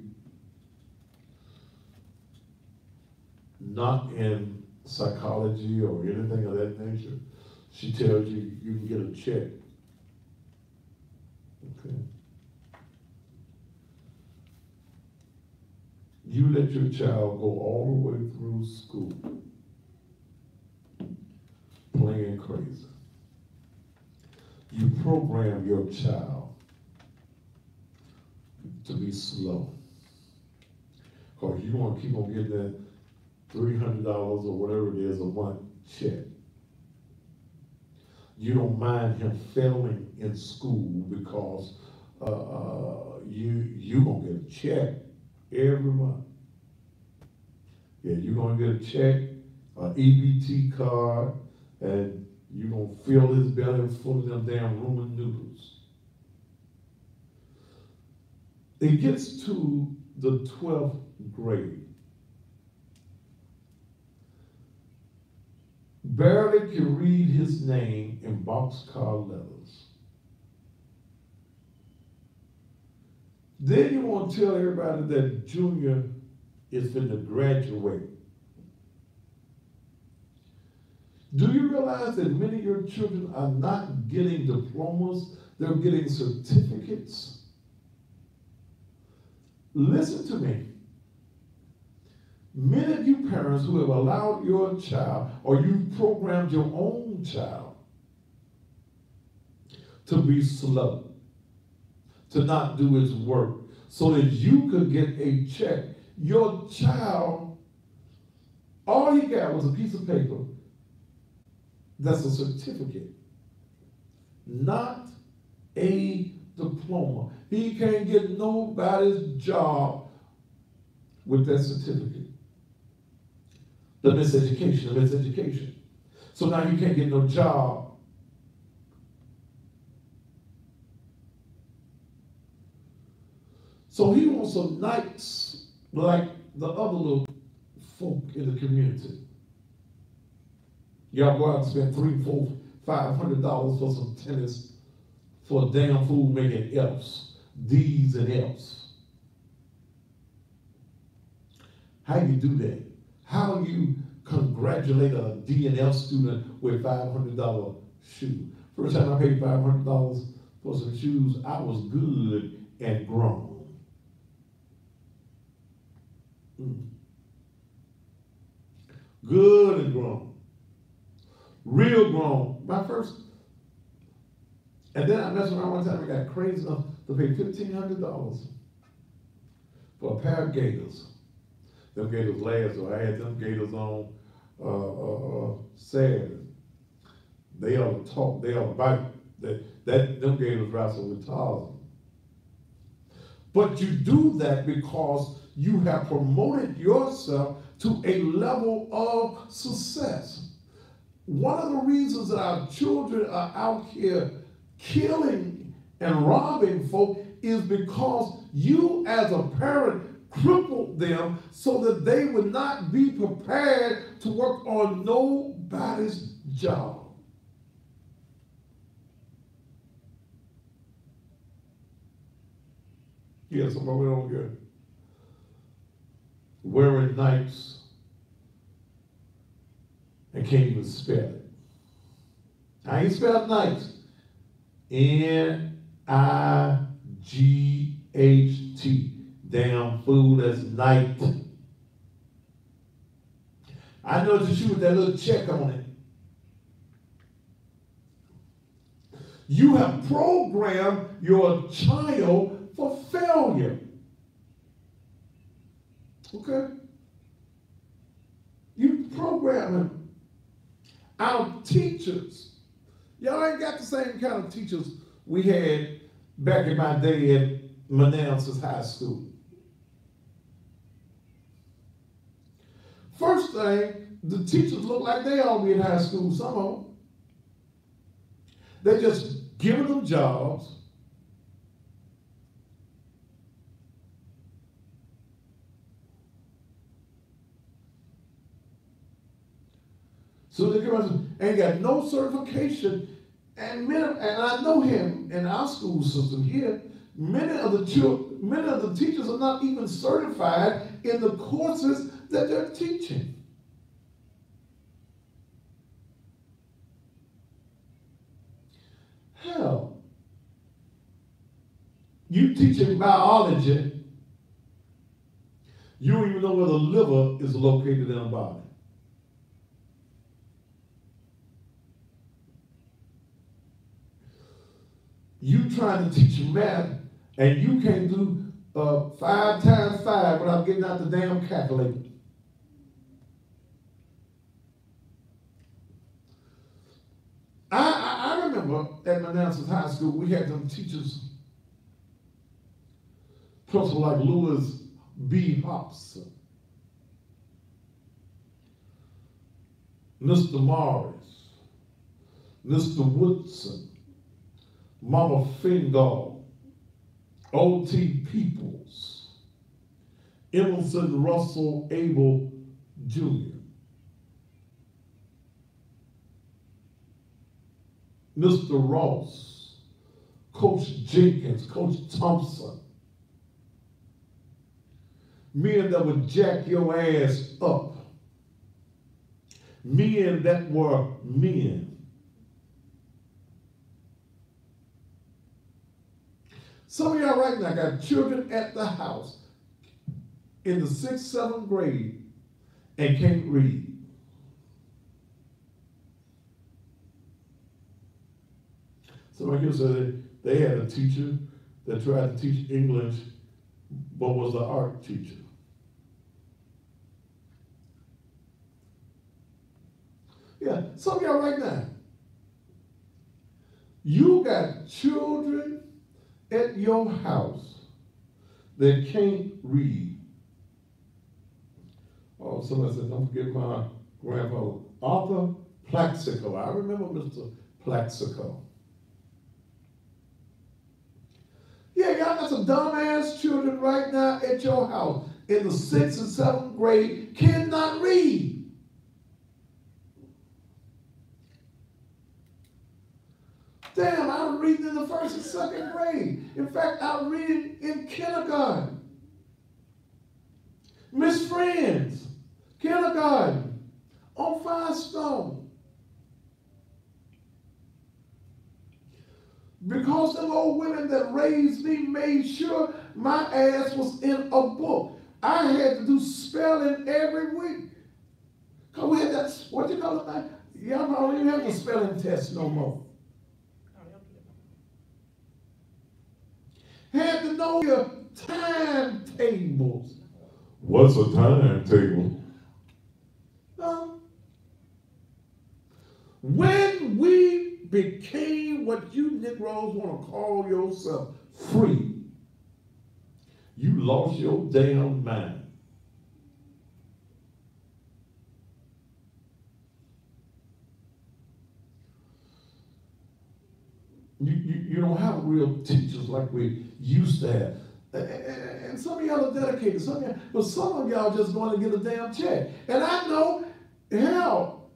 not in psychology or anything of that nature, she tells you you can get a check. Okay. You let your child go all the way through school playing crazy. You program your child to be slow. Because you want to keep on getting that $300 or whatever it is a month check. You don't mind him failing in school because you gonna get a check every month. Yeah, you're gonna get a check, an EBT card, and you're gonna fill his belly full of them damn ramen noodles. It gets to the 12th grade. Barely can read his name in boxcar letters. Then you want to tell everybody that junior is going to graduate. Do you realize that many of your children are not getting diplomas, they're getting certificates? Listen to me. Many of you parents who have allowed your child, or you've programmed your own child to be slow, to not do his work, so that you could get a check. Your child, all he got was a piece of paper that's a certificate, not a diploma. He can't get nobody's job with that certificate. The miseducation. So now he can't get no job. So he wants some knights like the other little folk in the community. Y'all go out and spend $300, $400, $500 for some tennis for a damn fool making F's, D's and F's. How you do that? How you congratulate a D and F student with $500 shoe? First time I paid $500 for some shoes, I was good and grown. Good and grown. Real grown. My first. And then I messed around one time and got crazy enough to pay $1,500 for a pair of gaiters. Them gators last, so I had them gators on Saturday. They ought to talk, they ought to bite. Them gators wrestle with Tarzan. But you do that because you have promoted yourself to a level of success. One of the reasons that our children are out here killing and robbing folk is because you as a parent crippled them so that they would not be prepared to work on nobody's job. Yeah, somebody over here wearing Nikes and can't even spell it. I ain't spelled Nikes. N-I-G-H-T. Damn fool, that's night. I know it's a shoe with that little check on it. You have programmed your child for failure. Okay? You program them. Our teachers, y'all ain't got the same kind of teachers we had back in my day at Manassas High School. First thing, the teachers look like they all be in high school, some of them. They're just giving them jobs. So they ain't got no certification. And I know him in our school system here, many of the teachers are not even certified in the courses that they're teaching. Hell, you teaching biology, you don't even know where the liver is located in a body. You trying to teach math, and you can't do 5 times 5 without getting out the damn calculator. I remember at Manassas High School, we had them teachers, principal like Louis B. Hobson. Mr. Morris, Mr. Woodson, Mama Fingal, O.T. Peoples, Emerson Russell Abel Jr., Mr. Ross, Coach Jenkins, Coach Thompson, men that would jack your ass up, men that were men. Some of y'all right now got children at the house in the 6th, 7th grade and can't read. Some of you said they had a teacher that tried to teach English but was an art teacher. Yeah, some of y'all right now, you got children at your house that can't read. Oh, somebody said, don't forget my grandfather, Arthur Plaxico. I remember Mr. Plaxico. Yeah, y'all got some dumbass children right now at your house in the 6th and 7th grade, cannot read. Damn, I was reading in the 1st and 2nd grade. In fact, I was reading in kindergarten. Miss Friends, kindergarten, on Firestone. Because them old women that raised me made sure my ass was in a book. I had to do spelling every week. Because we had that, what you call it now? Y'all don't even have the spelling test no more. Had to know your timetables. What's a timetable? When we became what you Negroes want to call yourself, free, you lost your damn mind. You don't have real teachers like we used to have. And some of y'all are dedicated, but some of y'all just going to get a damn check. And I know, hell,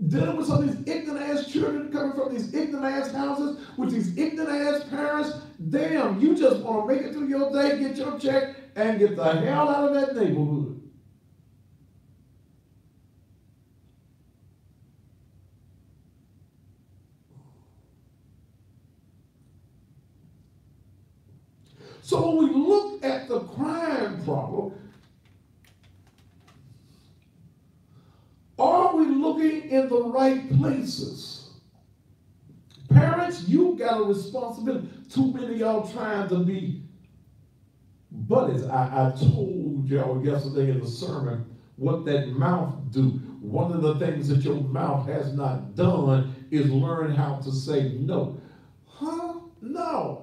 dealing with some of these ignorant ass children coming from these ignorant ass houses with these ignorant ass parents, damn, you just want to make it through your day, get your check, and get the hell out of that neighborhood. So when we look at the crime problem, are we looking in the right places? Parents, you got a responsibility. Too many of y'all trying to be buddies. I told y'all yesterday in the sermon what that mouth do. One of the things that your mouth has not done is learn how to say no. Huh? No.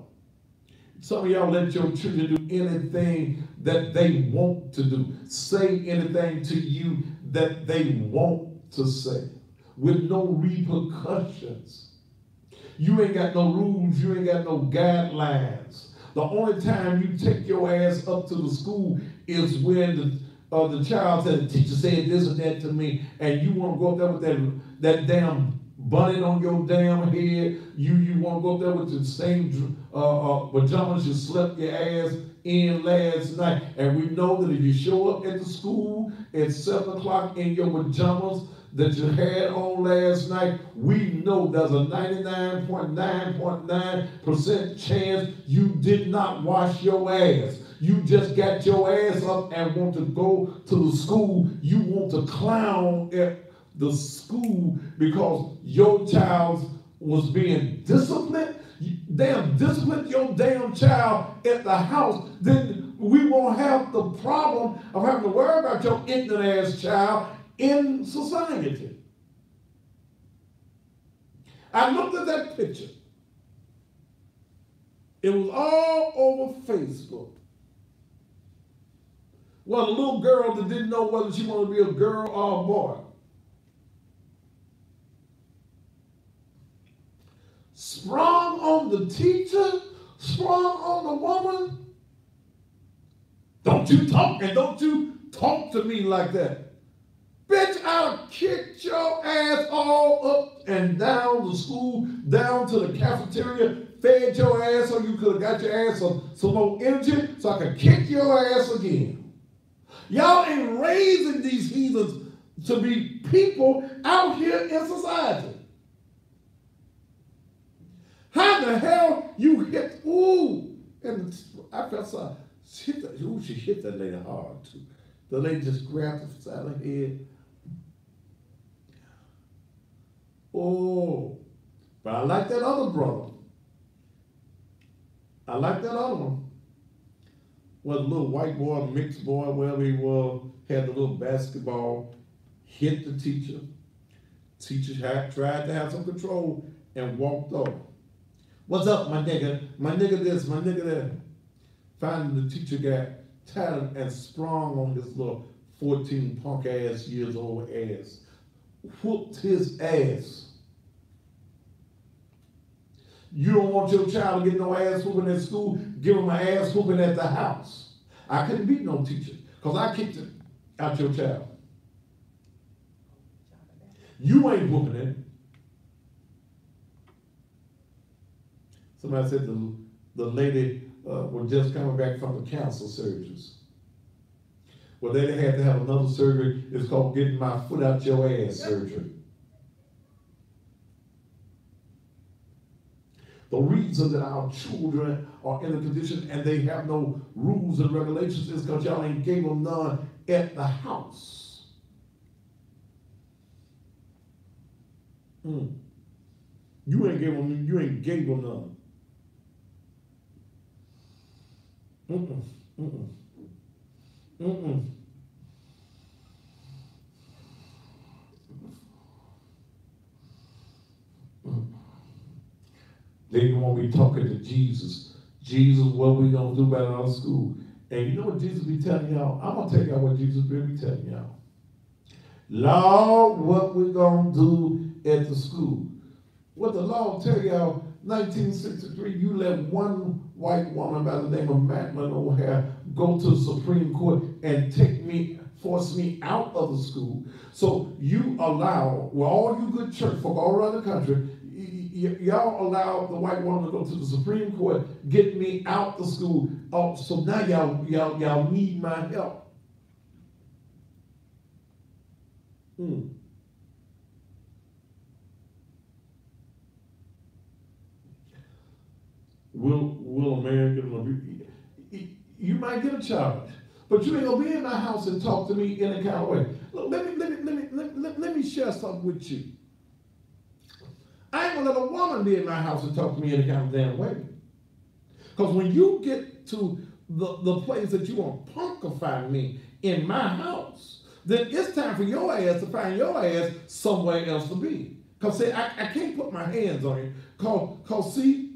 Some of y'all let your children do anything that they want to do. Say anything to you that they want to say with no repercussions. You ain't got no rules. You ain't got no guidelines. The only time you take your ass up to the school is when the child said, the teacher said this and that to me, and you want to go up there with that damn bonnet on your damn head. You want to go up there with the same pajamas you slept your ass in last night. And we know that if you show up at the school at 7 o'clock in your pajamas that you had on last night, we know there's a 99.9% chance you did not wash your ass. You just got your ass up and want to go to the school. You want to clown at the school because your child was being disciplined. Damn, discipline your damn child at the house. Then we won't have the problem of having to worry about your ignorant ass child in society. I looked at that picture. It was all over Facebook. Well, a little girl that didn't know whether she wanted to be a girl or a boy. sprung on the teacher, sprung on the woman. Don't you talk to me like that. Bitch, I'll kick your ass all up and down the school, down to the cafeteria, fed your ass so you could have got your ass some more energy so I could kick your ass again. Y'all ain't raising these heathens to be people out here in society. How the hell you hit, ooh, and I felt sorry. She hit that lady hard too. The lady just grabbed the side of her head. Oh, but I like that other brother. I like that other one. Well, the little white boy, mixed boy, wherever he was, had the little basketball, hit the teacher. Teacher tried to have some control and walked off. What's up, my nigga? My nigga this, my nigga that. Finally, the teacher got tired and sprung on this little 14 punk ass years old ass. Whooped his ass. You don't want your child to get no ass whooping at school, give him an ass whooping at the house. I couldn't beat no teacher because I kicked it out your child. You ain't whooping it. Somebody said the lady was just coming back from the cancer surgeries. Well, they had to have another surgery. It's called getting my foot out your ass surgery. The reason that our children are in a condition and they have no rules and regulations is because y'all ain't gave them none at the house. You ain't gave them none. Then you want me talking to Jesus. Jesus, what we gonna do about our school? And you know what Jesus be telling y'all? I'm gonna tell y'all what Jesus be telling y'all. Lord, what we gonna do at the school? What the law tell y'all, 1963, you let one white woman by the name of Madeline O'Hare go to the Supreme Court and force me out of the school. So you allow, well, all you good church folk all around the country, y'all allow the white woman to go to the Supreme Court, get me out the school. Oh, so now y'all need my help. Will American, you might get a charge, but you ain't gonna be in my house and talk to me in a kind of way. Look, let me share something with you. I ain't gonna let a woman be in my house and talk to me in a kind of damn way. Because when you get to the place that you want to punkify me in my house, then it's time for your ass to find your ass somewhere else to be. Because see, I can't put my hands on you. Because see,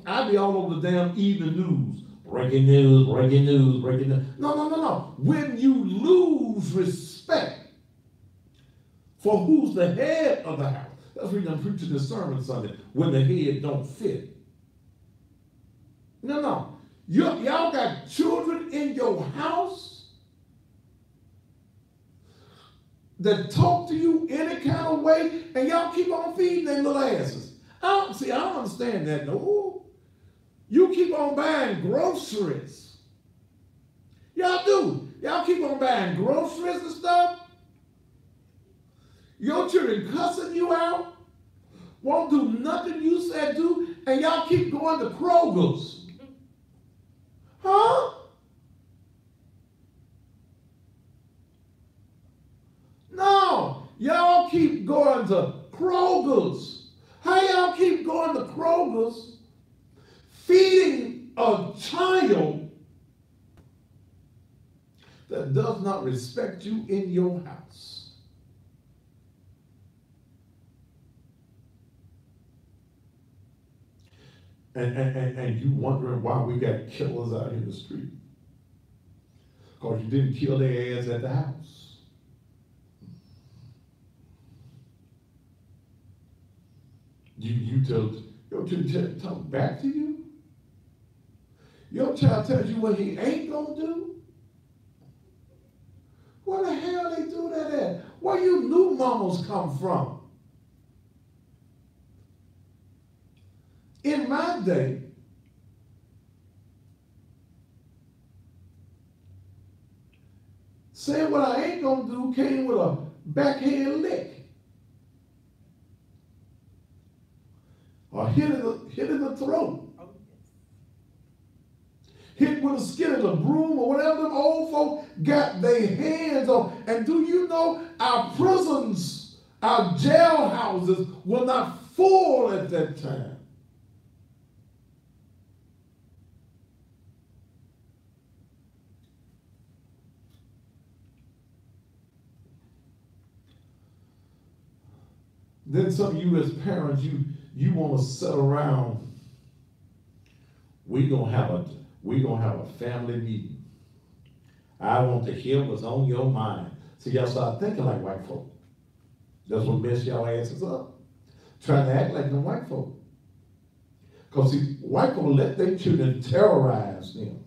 I be all over the damn evening news. Breaking news, breaking news, breaking news. No. When you lose respect for who's the head of the house, that's what I'm preaching this sermon Sunday, when the head don't fit. No. Y'all got children in your house that talk to you any kind of way, and y'all keep on feeding their little asses. I don't understand that, no. You keep on buying groceries. Y'all do. Y'all keep on buying groceries and stuff. Your children cussing you out, won't do nothing you said do, and y'all keep going to Kroger's. Huh? No, y'all keep going to Kroger's. How y'all keep going to Kroger's, feeding a child that does not respect you in your house? And you wondering why we got killers out in the street. Because you didn't kill their ass at the house. You tell, Your children talk back to you? Your child tells you what he ain't gonna do? Where the hell they do that at? Where you new mamas come from? In my day, saying what I ain't gonna do came with a backhand lick. Or hit in the throat. Hit with a skin of the broom or whatever them old folk got their hands on. And do you know our prisons, our jailhouses were not full at that time. Then some of you as parents, you want to sit around. We're gonna have a family meeting. I want to hear what's on your mind. So y'all start thinking like white folk. That's what mess y'all asses up. Trying to act like them white folk. Because see, white folk let their children terrorize them.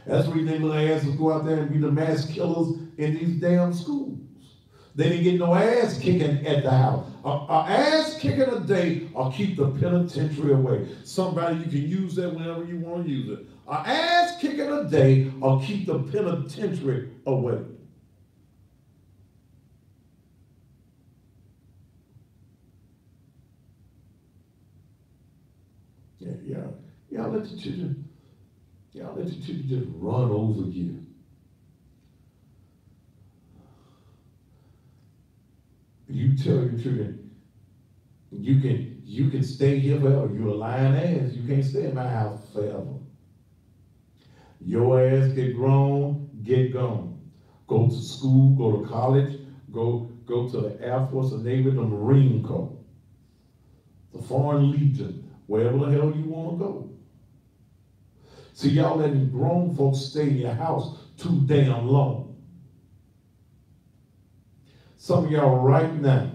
That's the reason they little asses go out there and be the mass killers in these damn schools. They didn't get no ass kicking at the house. A ass kicking a day or keep the penitentiary away. Somebody, you can use that whenever you want to use it. A ass kicking a day or keep the penitentiary away. Y'all let your children just run over you. You tell your children, you can stay here forever. You're a lying ass. You can't stay in my house forever. Your ass get grown, get gone. Go to school, go to college, go to the Air Force, the Navy, the Marine Corps, the Foreign Legion, wherever the hell you want to go. See, y'all letting grown folks stay in your house too damn long. Some of y'all right now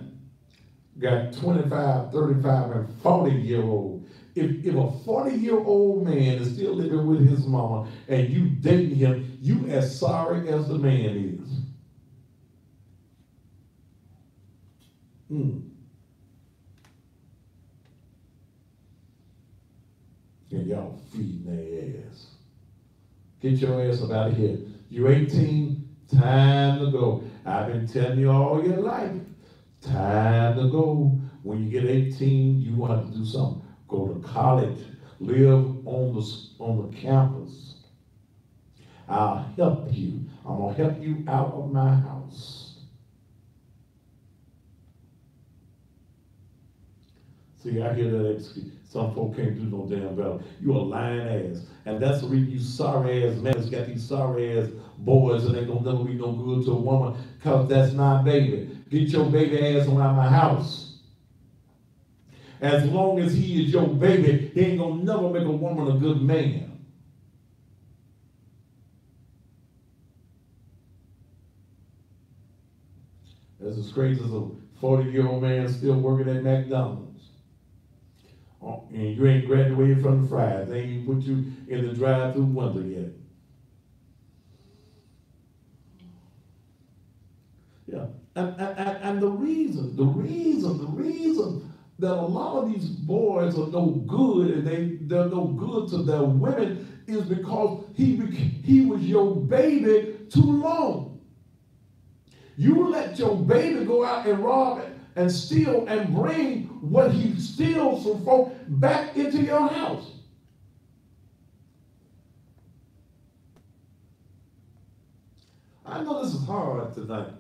got 25, 35, and 40-year-old. If a 40-year-old man is still living with his mama and you dating him, you as sorry as the man is. And y'all feeding their ass. Get your ass up out of here. You're 18, time to go. I've been telling you all your life, time to go. When you get 18, you want to do something. Go to college, live on the campus. I'll help you. I'm gonna help you out of my house. See, I hear that excuse. Some folk can't do no damn better. You a lying ass. And that's the reason you sorry ass men got these sorry ass boys and they gonna never be no good to a woman, because that's my baby. Get your baby ass around my house. As long as he is your baby, he ain't gonna never make a woman a good man. That's as crazy as a 40-year-old man still working at McDonald's. And you ain't graduated from the fries. They ain't even put you in the drive-through window yet. Yeah, and the reason that a lot of these boys are no good and they're no good to their women is because he was your baby too long. You let your baby go out and rob it and steal and bring what he steals from folk back into your house. I know this is hard tonight.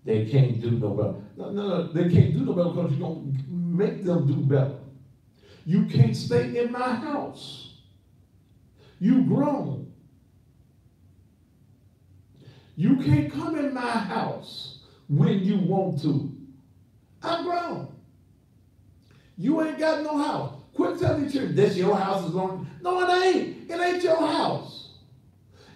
They can't do no better. No, they can't do no better because you're going to make them do better. You can't stay in my house. You grown. You can't come in my house when you want to. I'm grown. You ain't got no house. Quit telling your children, this your house is going. No, it ain't. It ain't your house.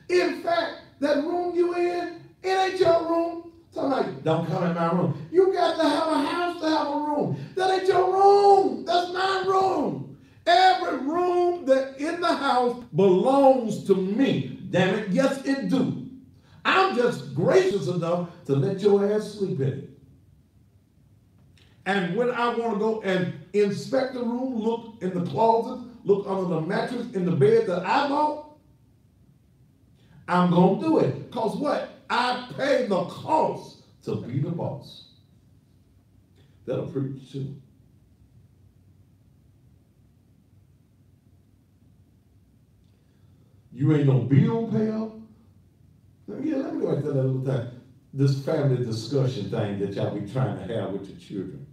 In fact, that room you in It ain't your room. Somebody, don't come in my room. You got to have a house to have a room. That ain't your room. That's my room. Every room that in the house belongs to me. Damn it, yes it do. I'm just gracious enough to let your ass sleep in it. And when I want to go and inspect the room, look in the closet, look under the mattress, in the bed that I bought, I'm going to do it. Because what? I pay the cost to be the boss. That'll preach too. You ain't no bill payer. Yeah, let me go back to that little time. This family discussion thing that y'all be trying to have with your children.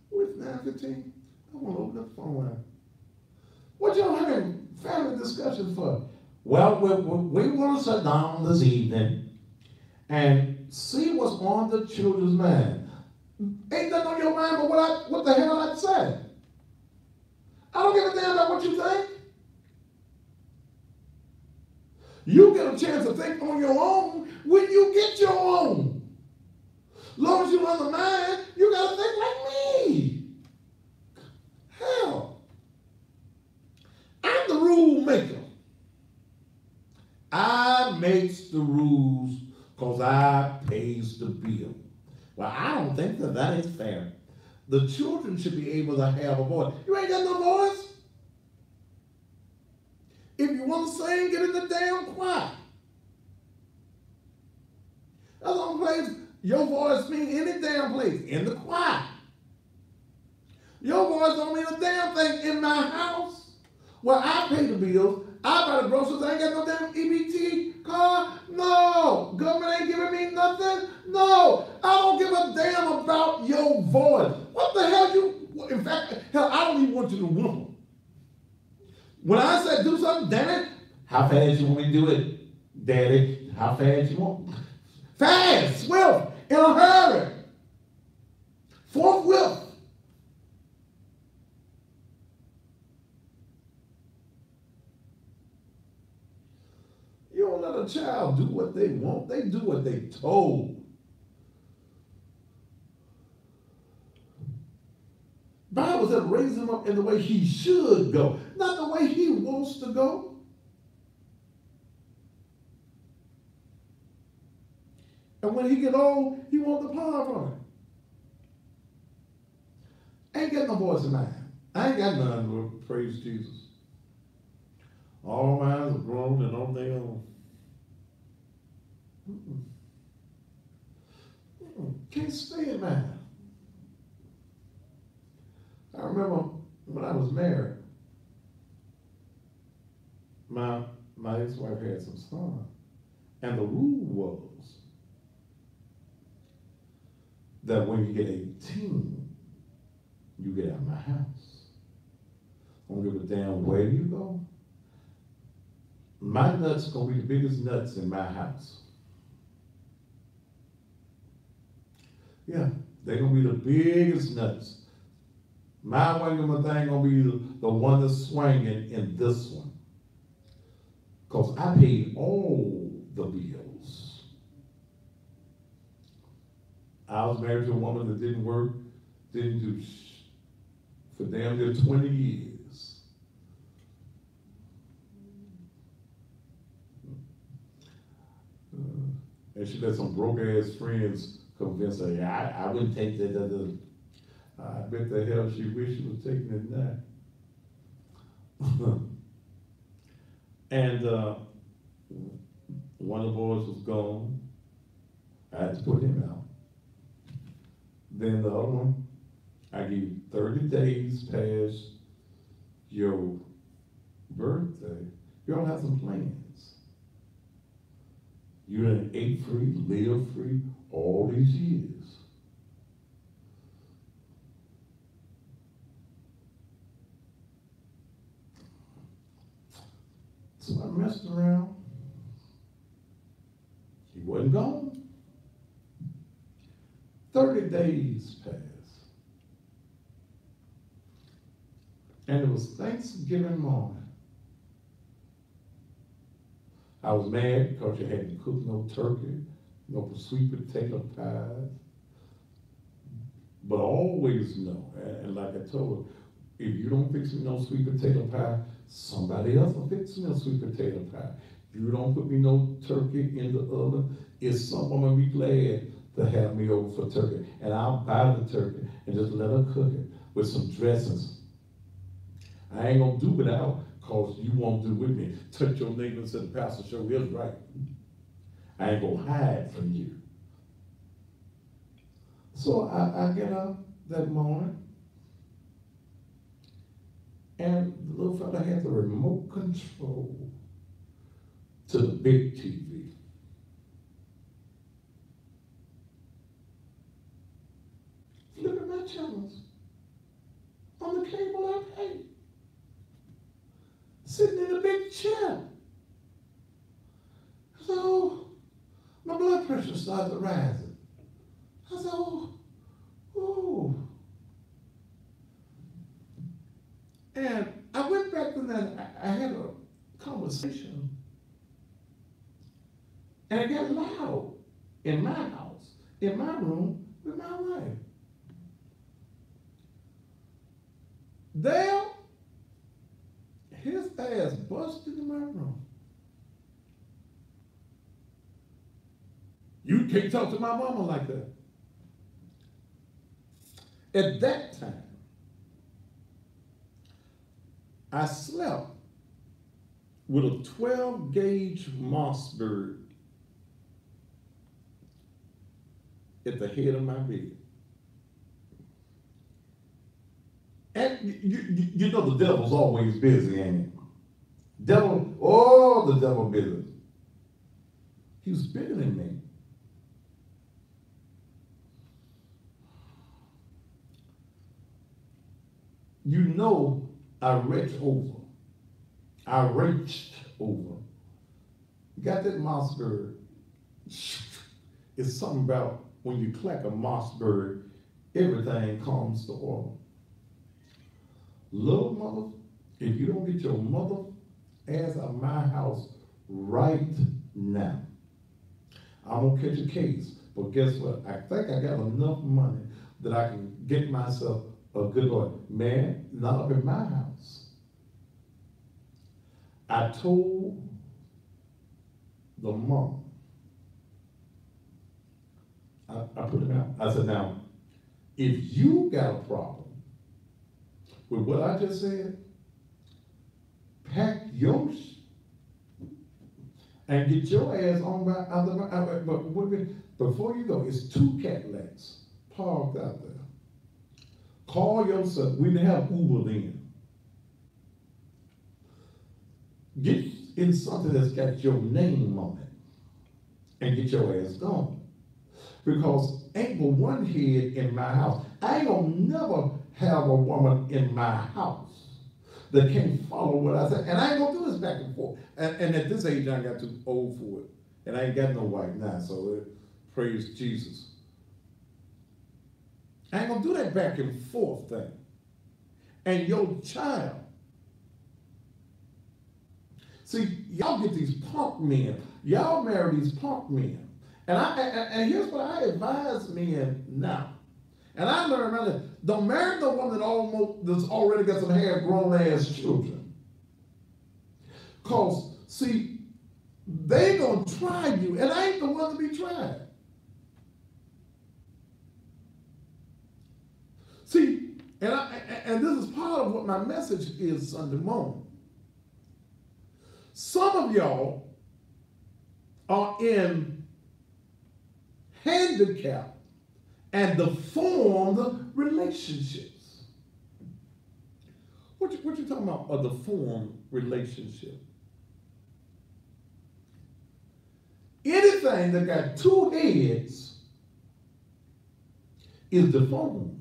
With 9:15, I want to open up the phone line. What y'all having family discussions for? Well, we want to sit down this evening and see what's on the children's mind. Ain't nothing on your mind but what the hell I said. I don't give a damn about what you think. You get a chance to think on your own when you get your own. Long as you're on the mind, you gotta think like me. Hell, I'm the rule maker. I makes the rules because I pays the bill. Well, I don't think that is fair. The children should be able to have a voice. You ain't got no voice. If you want to sing, get in the damn choir. That's the only place your voice means, any damn place, in the choir. Your voice don't mean a damn thing in my house. Well, I pay the bills. I buy the groceries. I ain't got no damn EBT card. No. Government ain't giving me nothing. No. I don't give a damn about your voice. What the hell you, in fact, hell, I don't even want you to whimper. When I said do something, damn it, how fast you want me to do it, Daddy? How fast you want? Fast, swift, in a hurry. Forthwith. You don't let a child do what they want. They do what they told. Bible said raise him up in the way he should go, not the way he wants to go. And when he get old, he wants the power from it. Ain't got no voice in mine. I ain't got none, praise Jesus. All minds are grown and on their own. Can't stay in mine. I remember when I was married, my ex-wife had some sons, and the rule was that when you get 18, you get out of my house. I don't give a damn where you go. My nuts gonna be the biggest nuts in my house. Yeah, they're gonna be the biggest nuts. My wingama thing gonna be the one that's swinging in this one. Because I paid all the bills. I was married to a woman that didn't work, didn't do for damn near 20 years. And she let some broke ass friends convince her, yeah, I wouldn't take that. I bet the hell she wished she was taking it now. And one of the boys was gone. I had to put him out. Then the other one, I give you 30 days past your birthday. You all have some plans. You done ate free, live free all these years. So I messed around. He wasn't gone. 30 days passed. And it was Thanksgiving morning. I was mad because you hadn't cooked no turkey, no sweet potato pies. But always know, and like I told her, if you don't fix me no sweet potato pie, somebody else will fix me a sweet potato pie. If you don't put me no turkey in the oven, it's someone will be glad to have me over for turkey. And I'll buy the turkey and just let her cook it with some dressings. I ain't gonna do without, cause you won't do with me. Touch your neighbor and say the pastor show is right. I ain't gonna hide from you. So I get up that morning, and the little fella had the remote control to the big TV. Look at my channels on the cable I pay, sitting in a big chair. So my blood pressure started rising. I said, oh. And I went back and then I had a conversation. And it got loud in my house, in my room with my wife. There, his ass busted in my room. You can't talk to my mama like that. At that time, I slept with a 12-gauge Mossberg at the head of my bed. And you know the devil's always busy, ain't he? The devil busy. He was bigger than me. You know, I reached over. Got that Mossberg. It's something about when you clack a Mossberg, everything comes to order. Little mother, if you don't get your mother ass out of my house right now, I'm gonna catch a case. But guess what? I think I got enough money that I can get myself a good lawyer. Man, not up in my house. I told the mom, I put it out. I said, now, if you got a problem with what I just said, pack your and get your ass on by other. But before you go, it's 2 Cadillacs parked out there. Call yourself. We didn't have Uber then. Get in something that's got your name on it and get your ass gone. Because ain't but one head in my house. I ain't gonna never have a woman in my house that can't follow what I say. And I ain't gonna do this back and forth. And at this age, I got too old for it. And I ain't got no wife now, so praise Jesus. I ain't gonna do that back and forth thing. And your child. See, y'all get these punk men. Y'all marry these punk men. And here's what I advise men now. And I learned that don't marry the one that's already got some half-grown ass children. Cause see, they gonna try you, and I ain't the one to be tried. See, and this is part of what my message is Sunday morning. Some of y'all are in handicapped and deformed relationships. What you talking about, a deformed relationship? Anything that got 2 heads is deformed.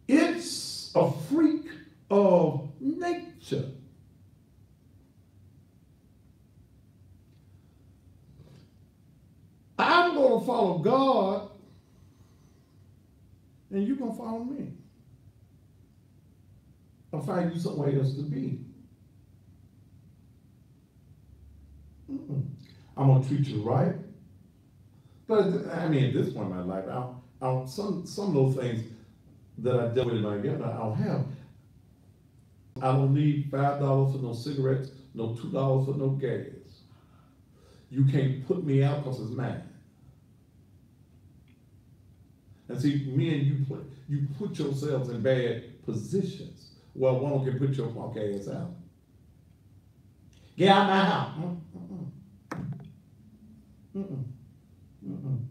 It's a freak of nature. I'm going to follow God, and you're going to follow me. I'll find you somewhere else to be. I'm gonna treat you right. But I mean, at this point in my life, some of those things that I dealt with in my youth, I don't have. I don't need $5 for no cigarettes, no $2 for no gas. You can't put me out because it's mine. And see, me and you put yourselves in bad positions. Well, one can put your punk ass out. Get out of my house. Mm-mm. Mm-mm.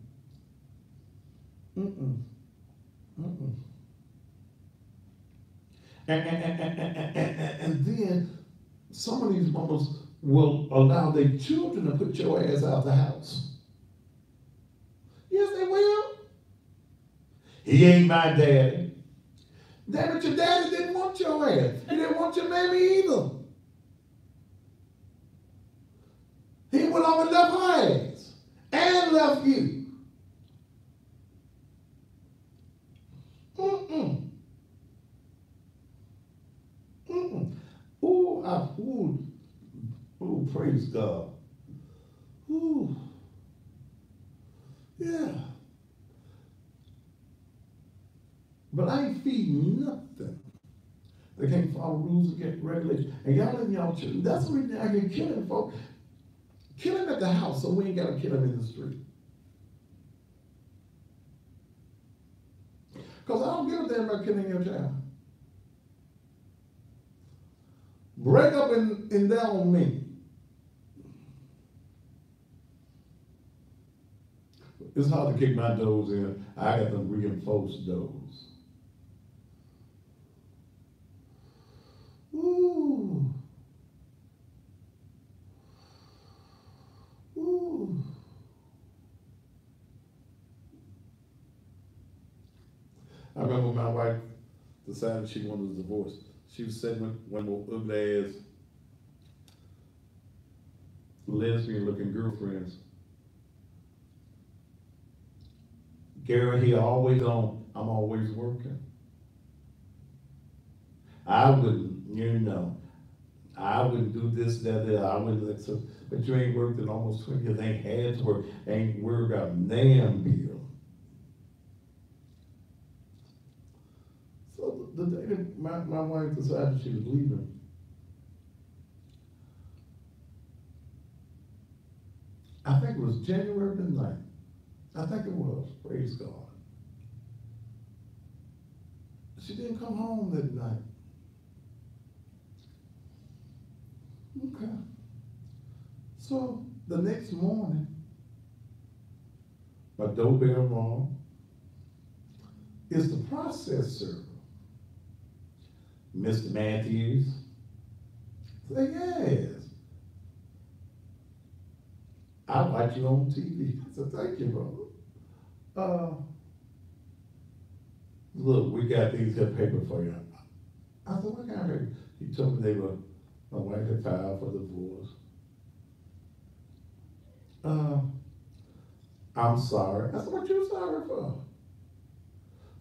Mm-mm. Mm-mm. And then some of these mamas will allow their children to put your ass out the house. Yes, they will. He ain't my daddy. Damn it, your daddy didn't want your ass. He didn't want your mammy either. He went off and left her ass and left you. Mm-mm. Mm-mm. Ooh, praise God. Ooh. Yeah. But I ain't feeding nothing. They can't follow rules and get regulations. And y'all in y'all children, that's the reason I get killing folks. Kill him at the house so we ain't got to kill him in the street. Because I don't give a damn about killing your child. Break up in there on me. It's hard to kick my doors in. I got them reinforced doors. Ooh. Ooh. I remember my wife decided she wanted a divorce. She was sitting with one of those ugly ass lesbian looking girlfriends. Gary, he always on, I'm always working. I wouldn't, I wouldn't do this, that, I wouldn't, so, but you ain't worked in almost 20 years, ain't had to work, ain't worried about a damn bill. So the day that my wife decided she was leaving, I think it was January the 9th. I think it was, praise God. She didn't come home that night. Okay. So the next morning, my doorbell rang. Is the process server, Mr. Matthews? I said, yes. I watch you on TV. I said, thank you, brother. Look, we got these here paper for you. I said, what kind of paper? He told me my wife had filed for divorce. I'm sorry. I said, what you sorry for?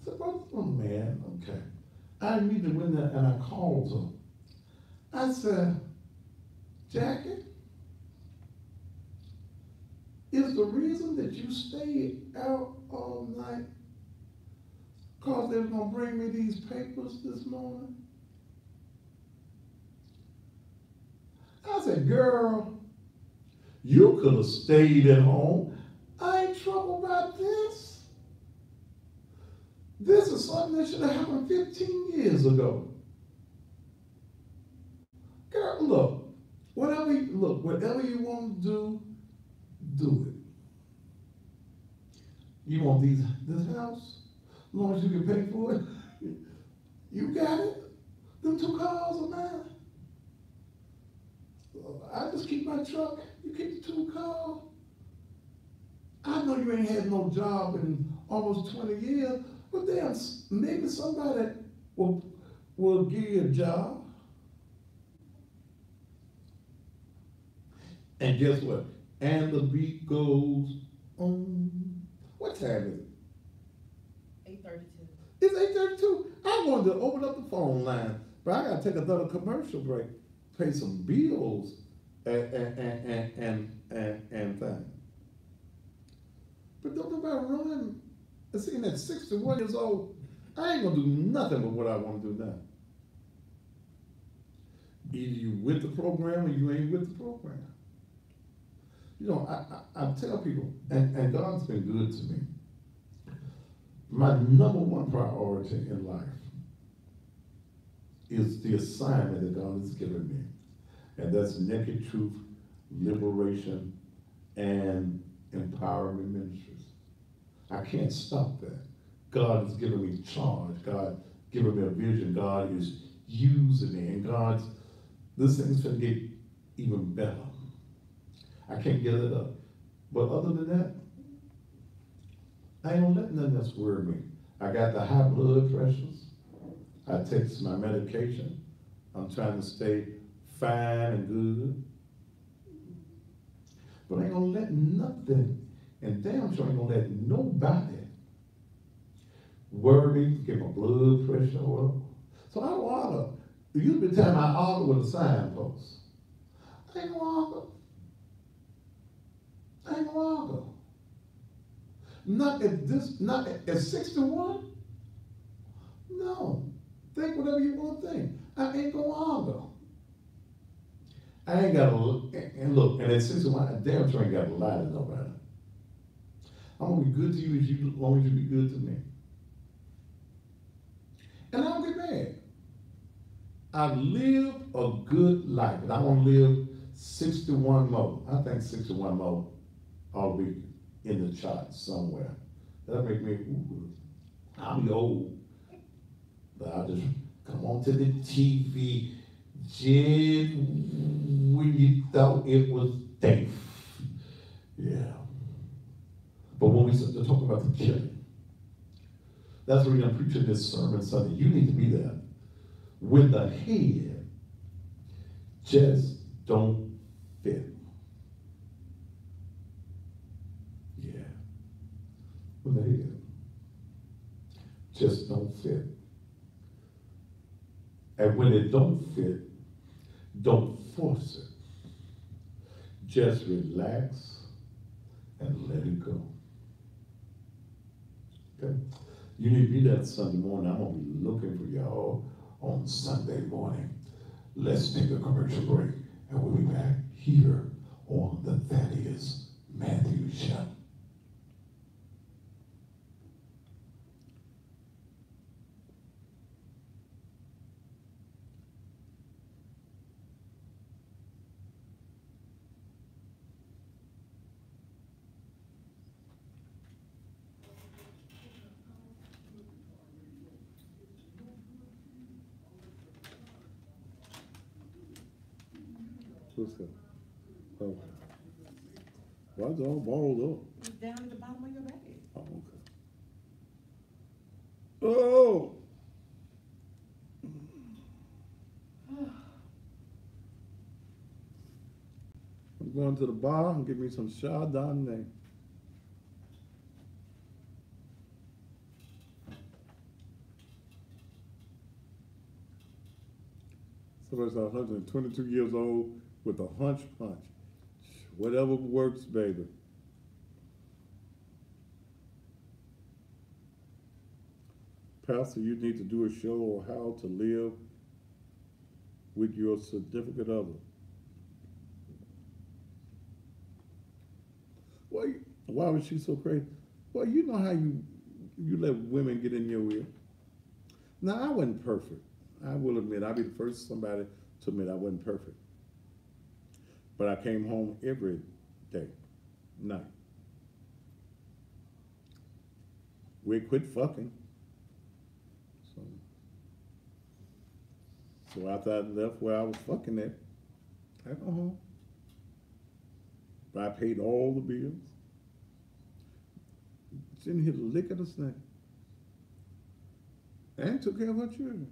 I said, oh man, okay. I immediately went there and I called her. I said, Jackie, is the reason that you stayed out all night because they were going to bring me these papers this morning? I said, girl, you could have stayed at home. I ain't trouble about this. This is something that should have happened 15 years ago. Girl, look, whatever you want to do, do it. You want this house? As long as you can pay for it, you got it. Them 2 cars are mine. I just keep my truck, you keep the 2 cars. I know you ain't had no job in almost 20 years, but damn, maybe somebody will give you a job. And guess what? And the beat goes on. What time is it? 8:32. It's 8:32. I wanted to open up the phone line, but I gotta take another commercial break, pay some bills, and thing. But don't nobody run. And seeing at 61 years old, I ain't gonna do nothing but what I wanna do now. Either you with the program or you ain't with the program. You know, I tell people, and God's been good to me. My number one priority in life is the assignment that God has given me. And that's Naked Truth, Liberation, and Empowerment Ministries. I can't stop that. God has given me charge. God given me a vision. God is using me. And this thing's gonna get even better. I can't get it up. But other than that, I ain't gonna let nothing else worry me. I got the high blood pressures. I take my medication. I'm trying to stay fine and good. But I ain't gonna let nothing, and damn sure I ain't gonna let nobody worry me, get my blood pressure or whatever. So I don't argue. There used to be time I argue with a signpost. I ain't gonna argue. I ain't gonna argue. Not at 61. No. Think whatever you want to think. I ain't gonna argue. I ain't gotta look, and look, and at 61, I damn sure ain't gotta lie to nobody. I'm gonna be good to you as long as you be good to me. And I don't get mad. I live a good life, and I want to live 61 more. I think 61 more ought to be in the charts somewhere. That'll make me, I'll be old, but I'll just come on to the TV just when you thought it was safe. Yeah. But when we start to talk about the killing, that's what we're going to preach in this sermon Sunday. You need to be there. When the head just don't fit. Yeah. When the head just don't fit. And when it don't fit, don't force it. Just relax and let it go. Okay? You need to be there Sunday morning. I'm going to be looking for y'all on Sunday morning. Let's take a commercial break, and we'll be back here on the Thaddeus Matthews Show. What's that? Oh. Why is it all balled up? It's down at the bottom of your bag. Oh, okay. Oh! I'm going to the bar and get me some Chardonnay. Somebody's 122 years old with a hunch punch. Whatever works, baby. Pastor, you need to do a show on how to live with your significant other. Why was she so crazy? Well, you know how you let women get in your ear. Now, I wasn't perfect. I will admit, I'll be the first somebody to admit I wasn't perfect. But I came home every day, night. We quit fucking. So after I left where I was fucking at, I go home. But I paid all the bills. Didn't hit a lick of the snake. And took care of her children.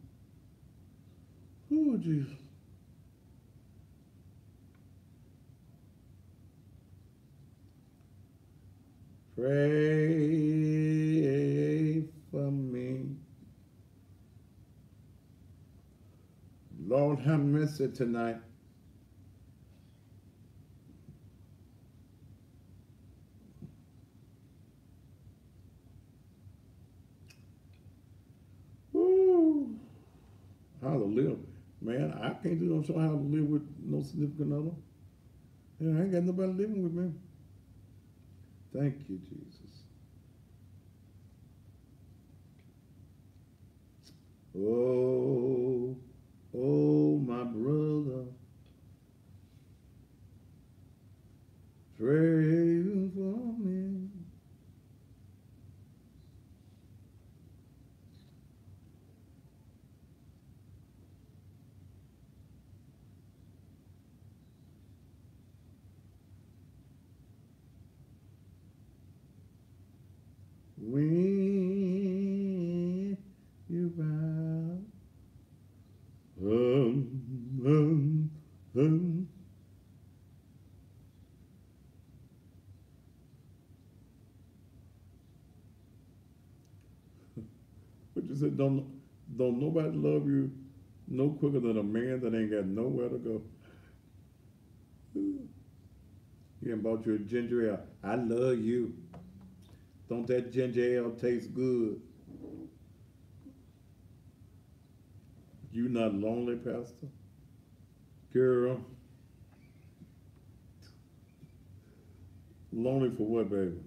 Oh, Jesus. Pray for me. Lord, have mercy tonight. I can't do no show how to live with no significant other. Yeah, I ain't got nobody living with me. Thank you, Jesus. Oh, oh, my brother, pray for me. When you bow, um, um. But you said, don't nobody love you no quicker than a man that ain't got nowhere to go. He done bought you a ginger ale. I love you. Don't that ginger ale taste good? You not lonely, Pastor? Girl. Lonely for what, baby?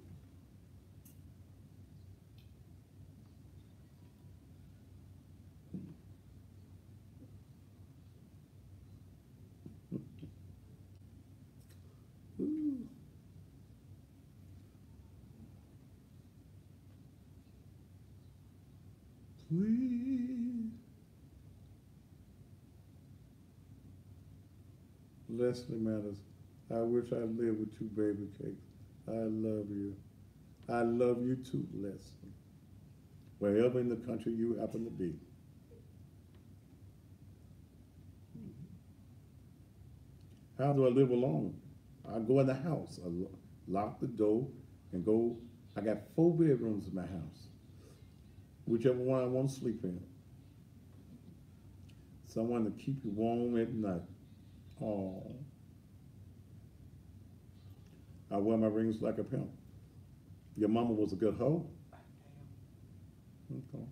Ooh. Please. Leslie Matters, I wish I lived with you, baby cakes. I love you. I love you too, Leslie. Wherever in the country you happen to be. How do I live alone? I go in the house, I lock the door, and go. I got 4 bedrooms in my house. Whichever one I want to sleep in. Someone to keep you warm at night. Oh. I wear my rings like a pimp. Your mama was a good hoe? Okay.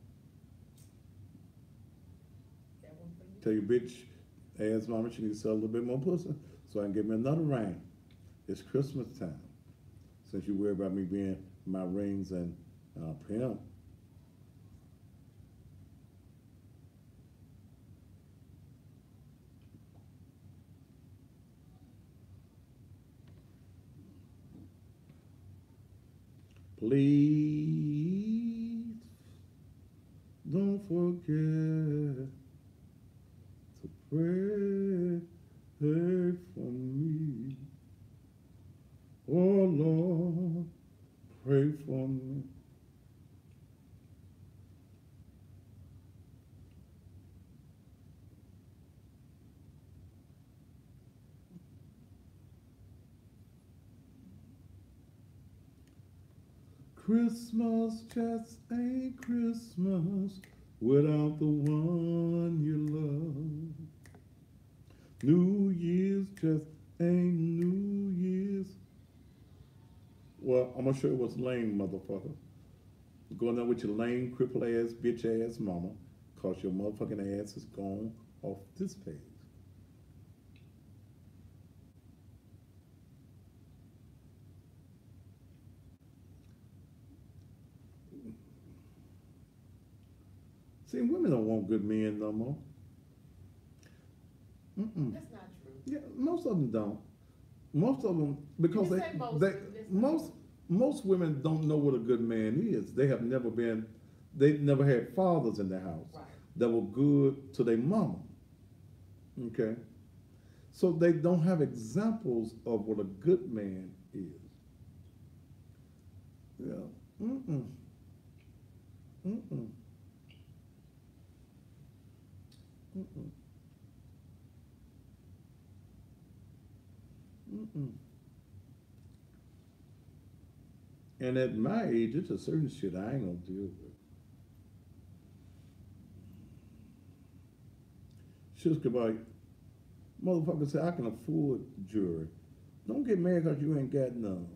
Tell your bitch, ask mama she needs to sell a little bit more pussy so I can get me another ring. It's Christmas time. Since you worry about me being my rings and pimp. Please don't forget to pray for me. Oh Lord, pray for me. Christmas just ain't Christmas without the one you love. New Year's just ain't New Year's. Well, I'm gonna show you what's lame, motherfucker. Going there with your lame, cripple ass, bitch ass mama, cause your motherfucking ass is gone off this page. See, women don't want good men no more. Mm-mm. That's not true. Yeah, most of them don't. Most of them, because You say most, they it's not most women don't know what a good man is. They've never had fathers in their house Right. that were good to their mama. Okay, so they don't have examples of what a good man is. Yeah. Mm-mm. Mm-mm. Mm-mm. Mm-mm. And at my age, it's a certain shit I ain't gonna deal with. Just about motherfuckers say I can afford jewelry. Don't get mad because you ain't got none.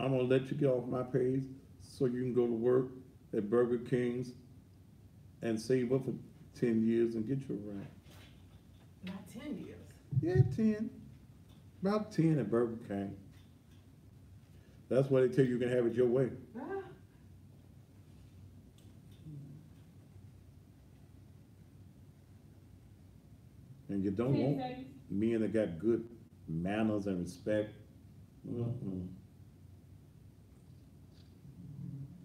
I'm gonna let you get off my page so you can go to work at Burger King's and save up for 10 years and get your rank. Not 10 years. Yeah, 10. About 10 at Burger King. That's why they tell you you can have it your way. Ah, And you don't 10 want seconds. men that got good manners and respect. Mm-mm.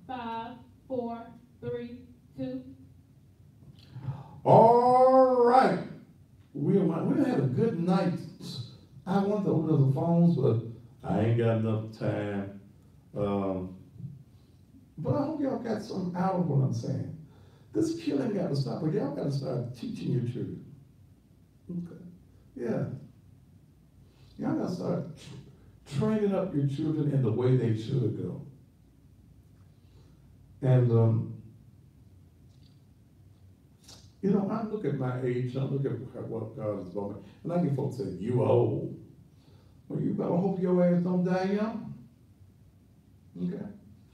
5, 4, 3, 2. All right. We'll have a good night. I want to open up the phones, but I ain't got enough time. But I hope y'all got something out of what I'm saying. This killing got to stop, but y'all got to start teaching your children. Okay. Yeah. Y'all got to start training up your children in the way they should go. And, you know, I look at my age, I look at what God has done, and I get folks say, you old. Well, you better hope your ass don't die young. Okay?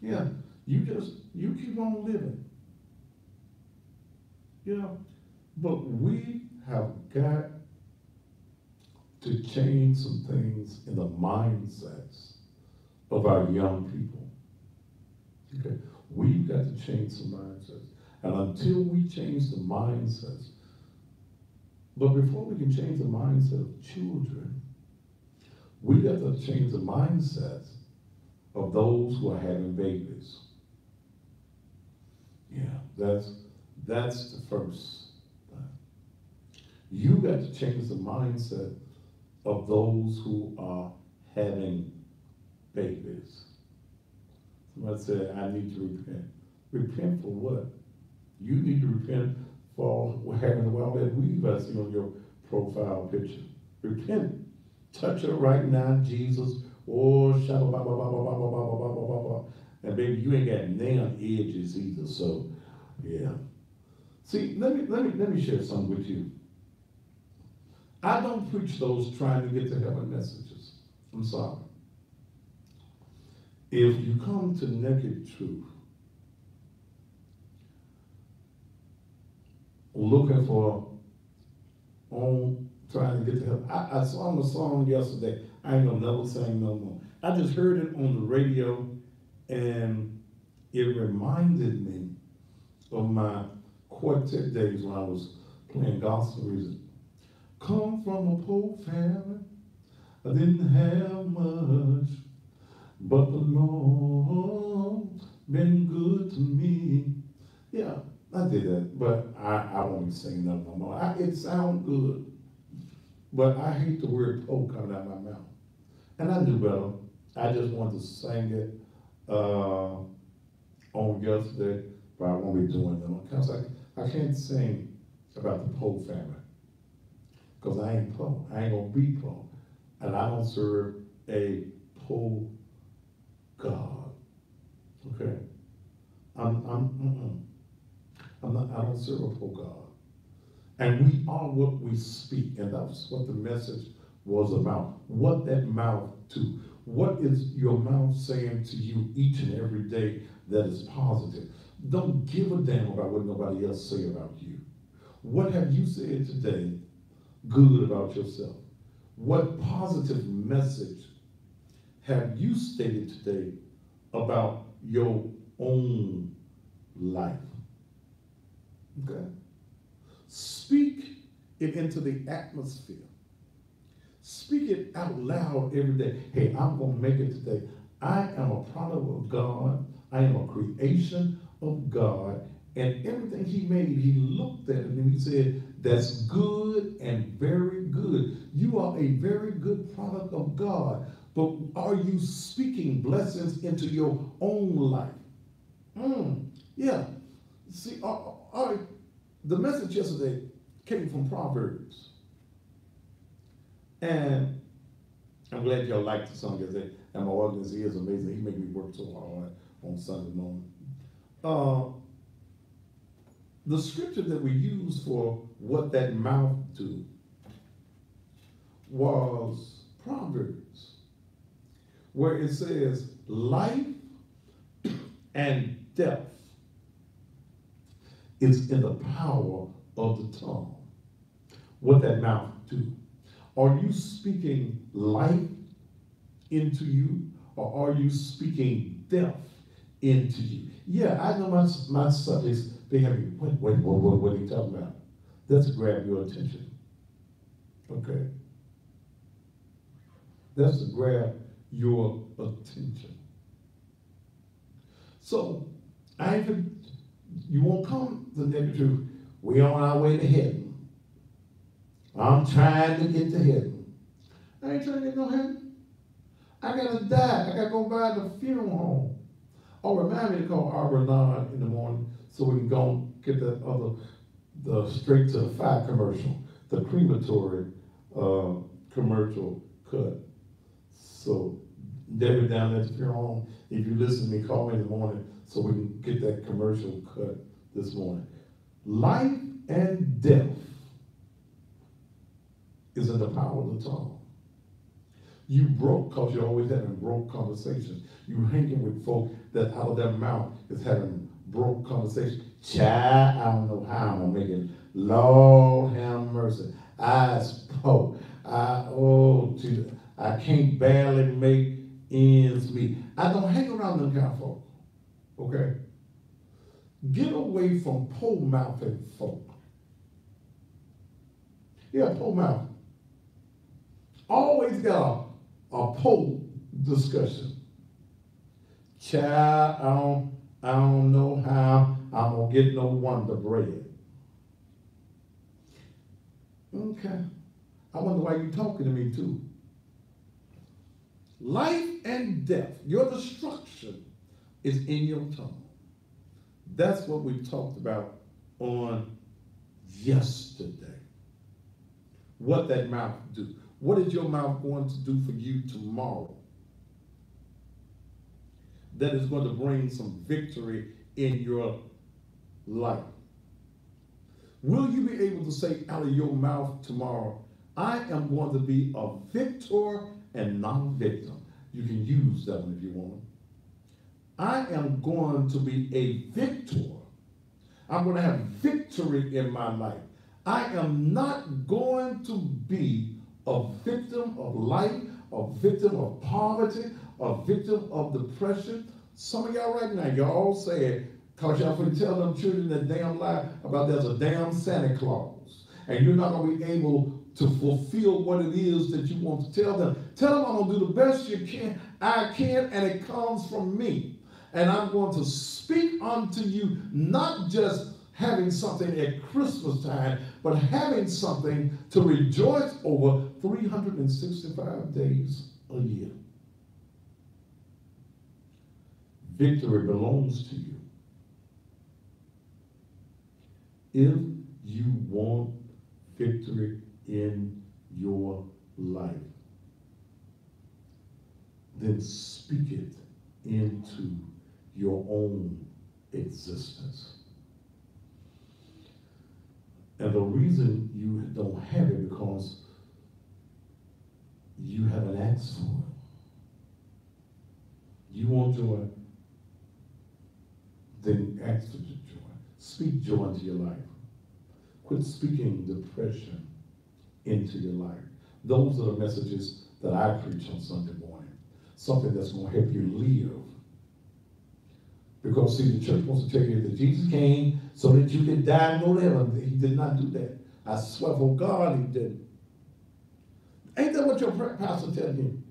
Yeah. You keep on living. You know? But we have got to change some things in the mindsets of our young people. Okay? We've got to change some mindsets. And until we change the mindsets, but before we can change the mindset of children, we got to change the mindsets of those who are having babies. Yeah, that's the first thing. You got to change the mindset of those who are having babies. Somebody said, I need to repent. Repent for what? You need to repent for having all that weave I see on your profile picture. Repent. Touch her right now, Jesus. Oh, shabba ba ba ba ba ba ba ba ba ba ba ba. And baby, you ain't got nail edges either. So, yeah. See, let me share something with you. I don't preach those trying to get to heaven messages. I'm sorry. If you come to naked truth, looking for trying to get to heaven. I saw a song yesterday. I ain't gonna never sing no more. I just heard it on the radio, and it reminded me of my quartet days when I was playing gospel music. Come from a poor family, I didn't have much, but the Lord been good to me. Yeah, I did that, but I won't be singing that no more. It sounds good, but I hate the word "poor" coming out of my mouth. And I knew better. I just wanted to sing it on yesterday, but I won't be doing it because I can't sing about the poor family because I ain't poor. I ain't gonna be poor, and I don't serve a poor God. Okay, I'm not. I don't serve a poor God. And we are what we speak, and that's what the message was about. What that mouth do? What is your mouth saying to you each and every day that is positive? Don't give a damn about what nobody else say about you. What have you said today good about yourself? What positive message have you stated today about your own life? Okay? Speak it into the atmosphere. Speak it out loud every day. Hey, I'm going to make it today. I am a product of God. I am a creation of God. And everything he made, he looked at it and he said, that's good and very good. You are a very good product of God. But are you speaking blessings into your own life? Yeah. See, the message yesterday came from Proverbs. And I'm glad y'all liked the song yesterday. And my audience is amazing. He made me work so hard on Sunday morning. The scripture that we used for what that mouth do was Proverbs, where it says life and death is in the power of the tongue. What that mouth do? Are you speaking life into you, or are you speaking death into you? Yeah, I know my subjects, they have you, what are you talking about? That's to grab your attention. Okay? That's to grab your attention. So, you won't come to the truth. We're on our way to heaven. I'm trying to get to heaven. I ain't trying to get no heaven. I gotta die. I gotta go by the funeral home. Oh, remind me to call Arbor in the morning so we can go and get that the straight to the fire commercial, the crematory commercial cut. So Debbie down at the funeral home, if you listen to me, call me in the morning so we can get that commercial cut this morning. Life and death is in the power of the tongue. You broke because you're always having broke conversations. You hanging with folk that out of their mouth is having broke conversations. Child, I don't know how I'm gonna make it. Lord have mercy. I spoke. Jesus, I can't barely make ends meet. I don't hang around them kind of folk. Okay? Get away from pole-mouthed folk. Yeah, pole-mouth. Always got a pole discussion. Child, I don't know how I'm gonna get no Wonder Bread. Okay. I wonder why you're talking to me too. Life and death, your destruction is in your tongue. That's what we talked about on yesterday. What that mouth do. What is your mouth going to do for you tomorrow that is going to bring some victory in your life? Will you be able to say out of your mouth tomorrow, I am going to be a victor and not a victim? You can use that one if you want. I am going to be a victor. I'm going to have victory in my life. I am not going to be a victim of life, a victim of poverty, a victim of depression. Some of y'all right now, y'all say, because y'all finna tell them children that damn lie about there's a damn Santa Claus. And you're not going to be able to fulfill what it is that you want to tell them. Tell them I'm going to do the best I can, and it comes from me. And I'm going to speak unto you, not just having something at Christmas time, but having something to rejoice over 365 days a year. Victory belongs to you. If you want victory in your life, then speak it into your own existence. And the reason you don't have it because you haven't asked for it. You want joy, then ask for joy. Speak joy into your life. Quit speaking depression into your life. Those are the messages that I preach on Sunday morning. Something that's going to help you live. Because, see, the church wants to tell you that Jesus came so that you could die and go to heaven. He did not do that. I swear for God he didn't. Ain't that what your pastor tells you?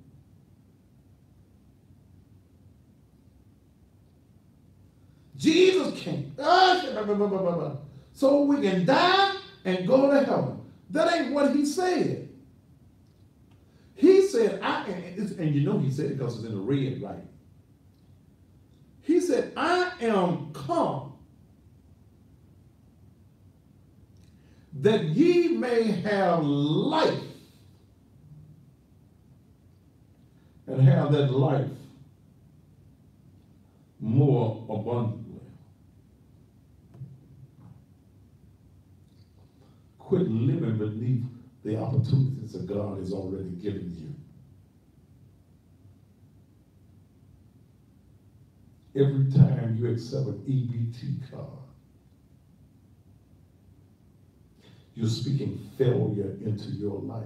Jesus came. So we can die and go to heaven. That ain't what he said. He said, and you know he said it because it's in the red, right? He said, I am come that ye may have life and have that life more abundantly. Quit living beneath the opportunities that God has already given you. Every time you accept an EBT card, you're speaking failure into your life.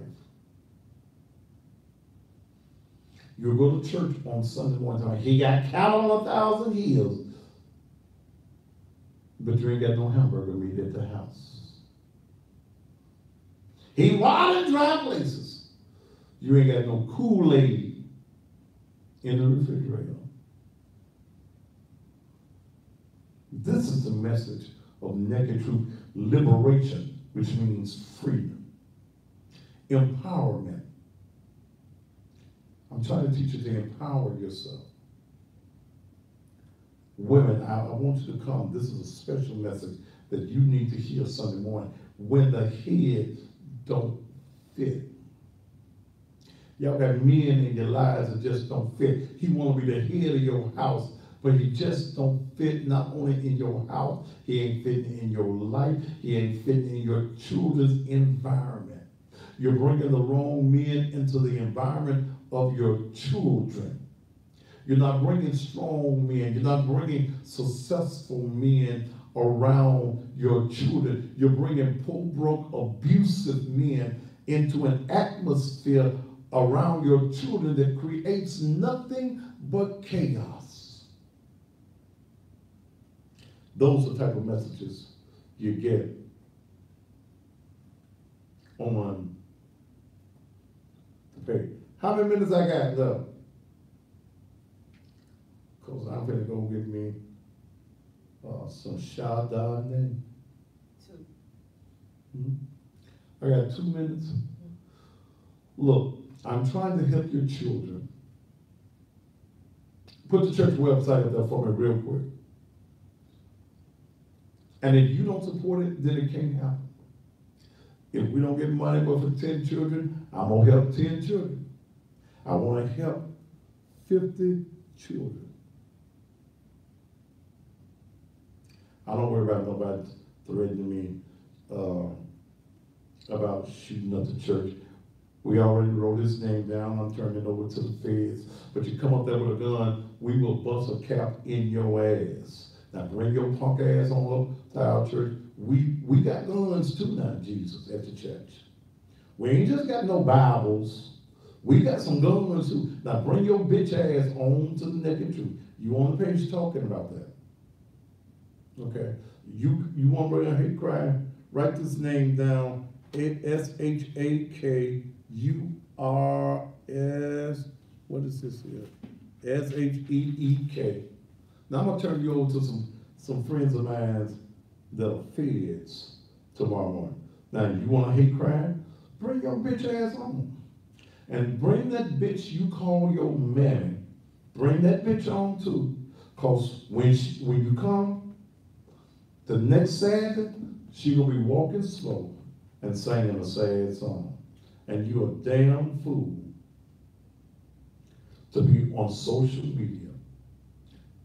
You go to church on Sunday morning, time, he got cattle on 1,000 hills, but you ain't got no hamburger meat at the house. He wild in dry places. You ain't got no Kool-Aid in the refrigerator. This is the message of Naked Truth. Liberation, which means freedom. Empowerment. I'm trying to teach you to empower yourself. Women, I want you to come. This is a special message that you need to hear Sunday morning. When the head don't fit. Y'all got men in your lives that just don't fit. He want to be the head of your house, but he just don't fit not only in your house, he ain't fitting in your life, he ain't fitting in your children's environment. You're bringing the wrong men into the environment of your children. You're not bringing strong men. You're not bringing successful men around your children. You're bringing poor, broke, abusive men into an atmosphere around your children that creates nothing but chaos. Those are the type of messages you get on the page. How many minutes I got left? Because I'm going to go get me some Chardonnay. 2. I got 2 minutes. Look, I'm trying to help your children. Put the church website up there for me real quick. And if you don't support it, then it can't happen. If we don't get money but for 10 children, I'm going to help 10 children. I want to help 50 children. I don't worry about nobody threatening me about shooting up the church. We already wrote his name down. I'm turning it over to the feds. But you come up there with a gun, we will bust a cap in your ass. Now bring your punk ass on up to our church. We got guns too now, Jesus, at the church. We ain't just got no Bibles. We got some guns too. Now bring your bitch ass on to the Naked Truth. You on the page talking about that. Okay. You want to bring a hate crime? Write this name down. SHAKURS. What is this here? SHEEK. Now I'm gonna turn you over to some friends of mine that are feds tomorrow morning. Now you want a hate crime? Bring your bitch ass on. And bring that bitch you call your mammy. Bring that bitch on too. Cause when you come, the next Saturday, she gonna be walking slow and singing a sad song. And you're a damn fool to be on social media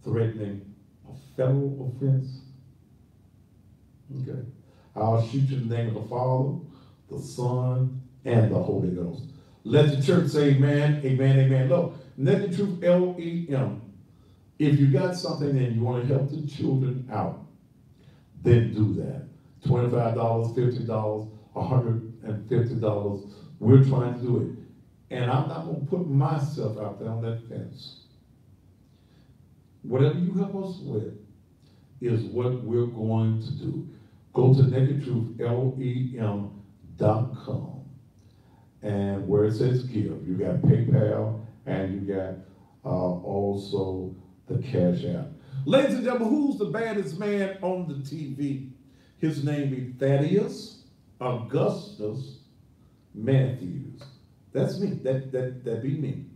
threatening a federal offense. Okay. I'll shoot you in the name of the Father, the Son, and the Holy Ghost. Let the church say amen, amen, amen. Look, Naked Truth, LEM. If you got something and you want to help the children out, then do that. $25, $50, $150. We're trying to do it. And I'm not going to put myself out there on that fence. Whatever you help us with is what we're going to do. Go to nakedtruth.lem.com. And where it says give, you got PayPal and you got also the Cash App. Ladies and gentlemen, who's the baddest man on the TV? His name is Thaddeus Augustus Matthews. That's me. That be me.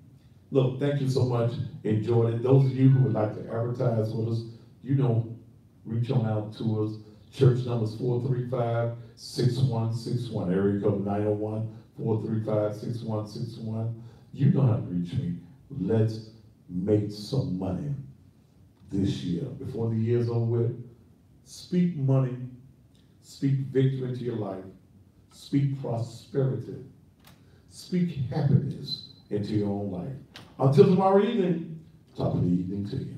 Look, thank you so much. Enjoyed it. Those of you who would like to advertise with us, reach on out to us. Church number is 435-6161. Area code 901-435-6161. You know how to reach me. Let's make some money this year. Before the year's over with, speak money, speak victory into your life, speak prosperity, speak happiness into your own life. Until tomorrow evening, top of the evening to you.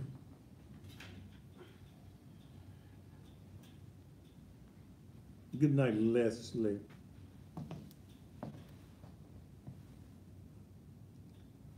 Good night, Leslie.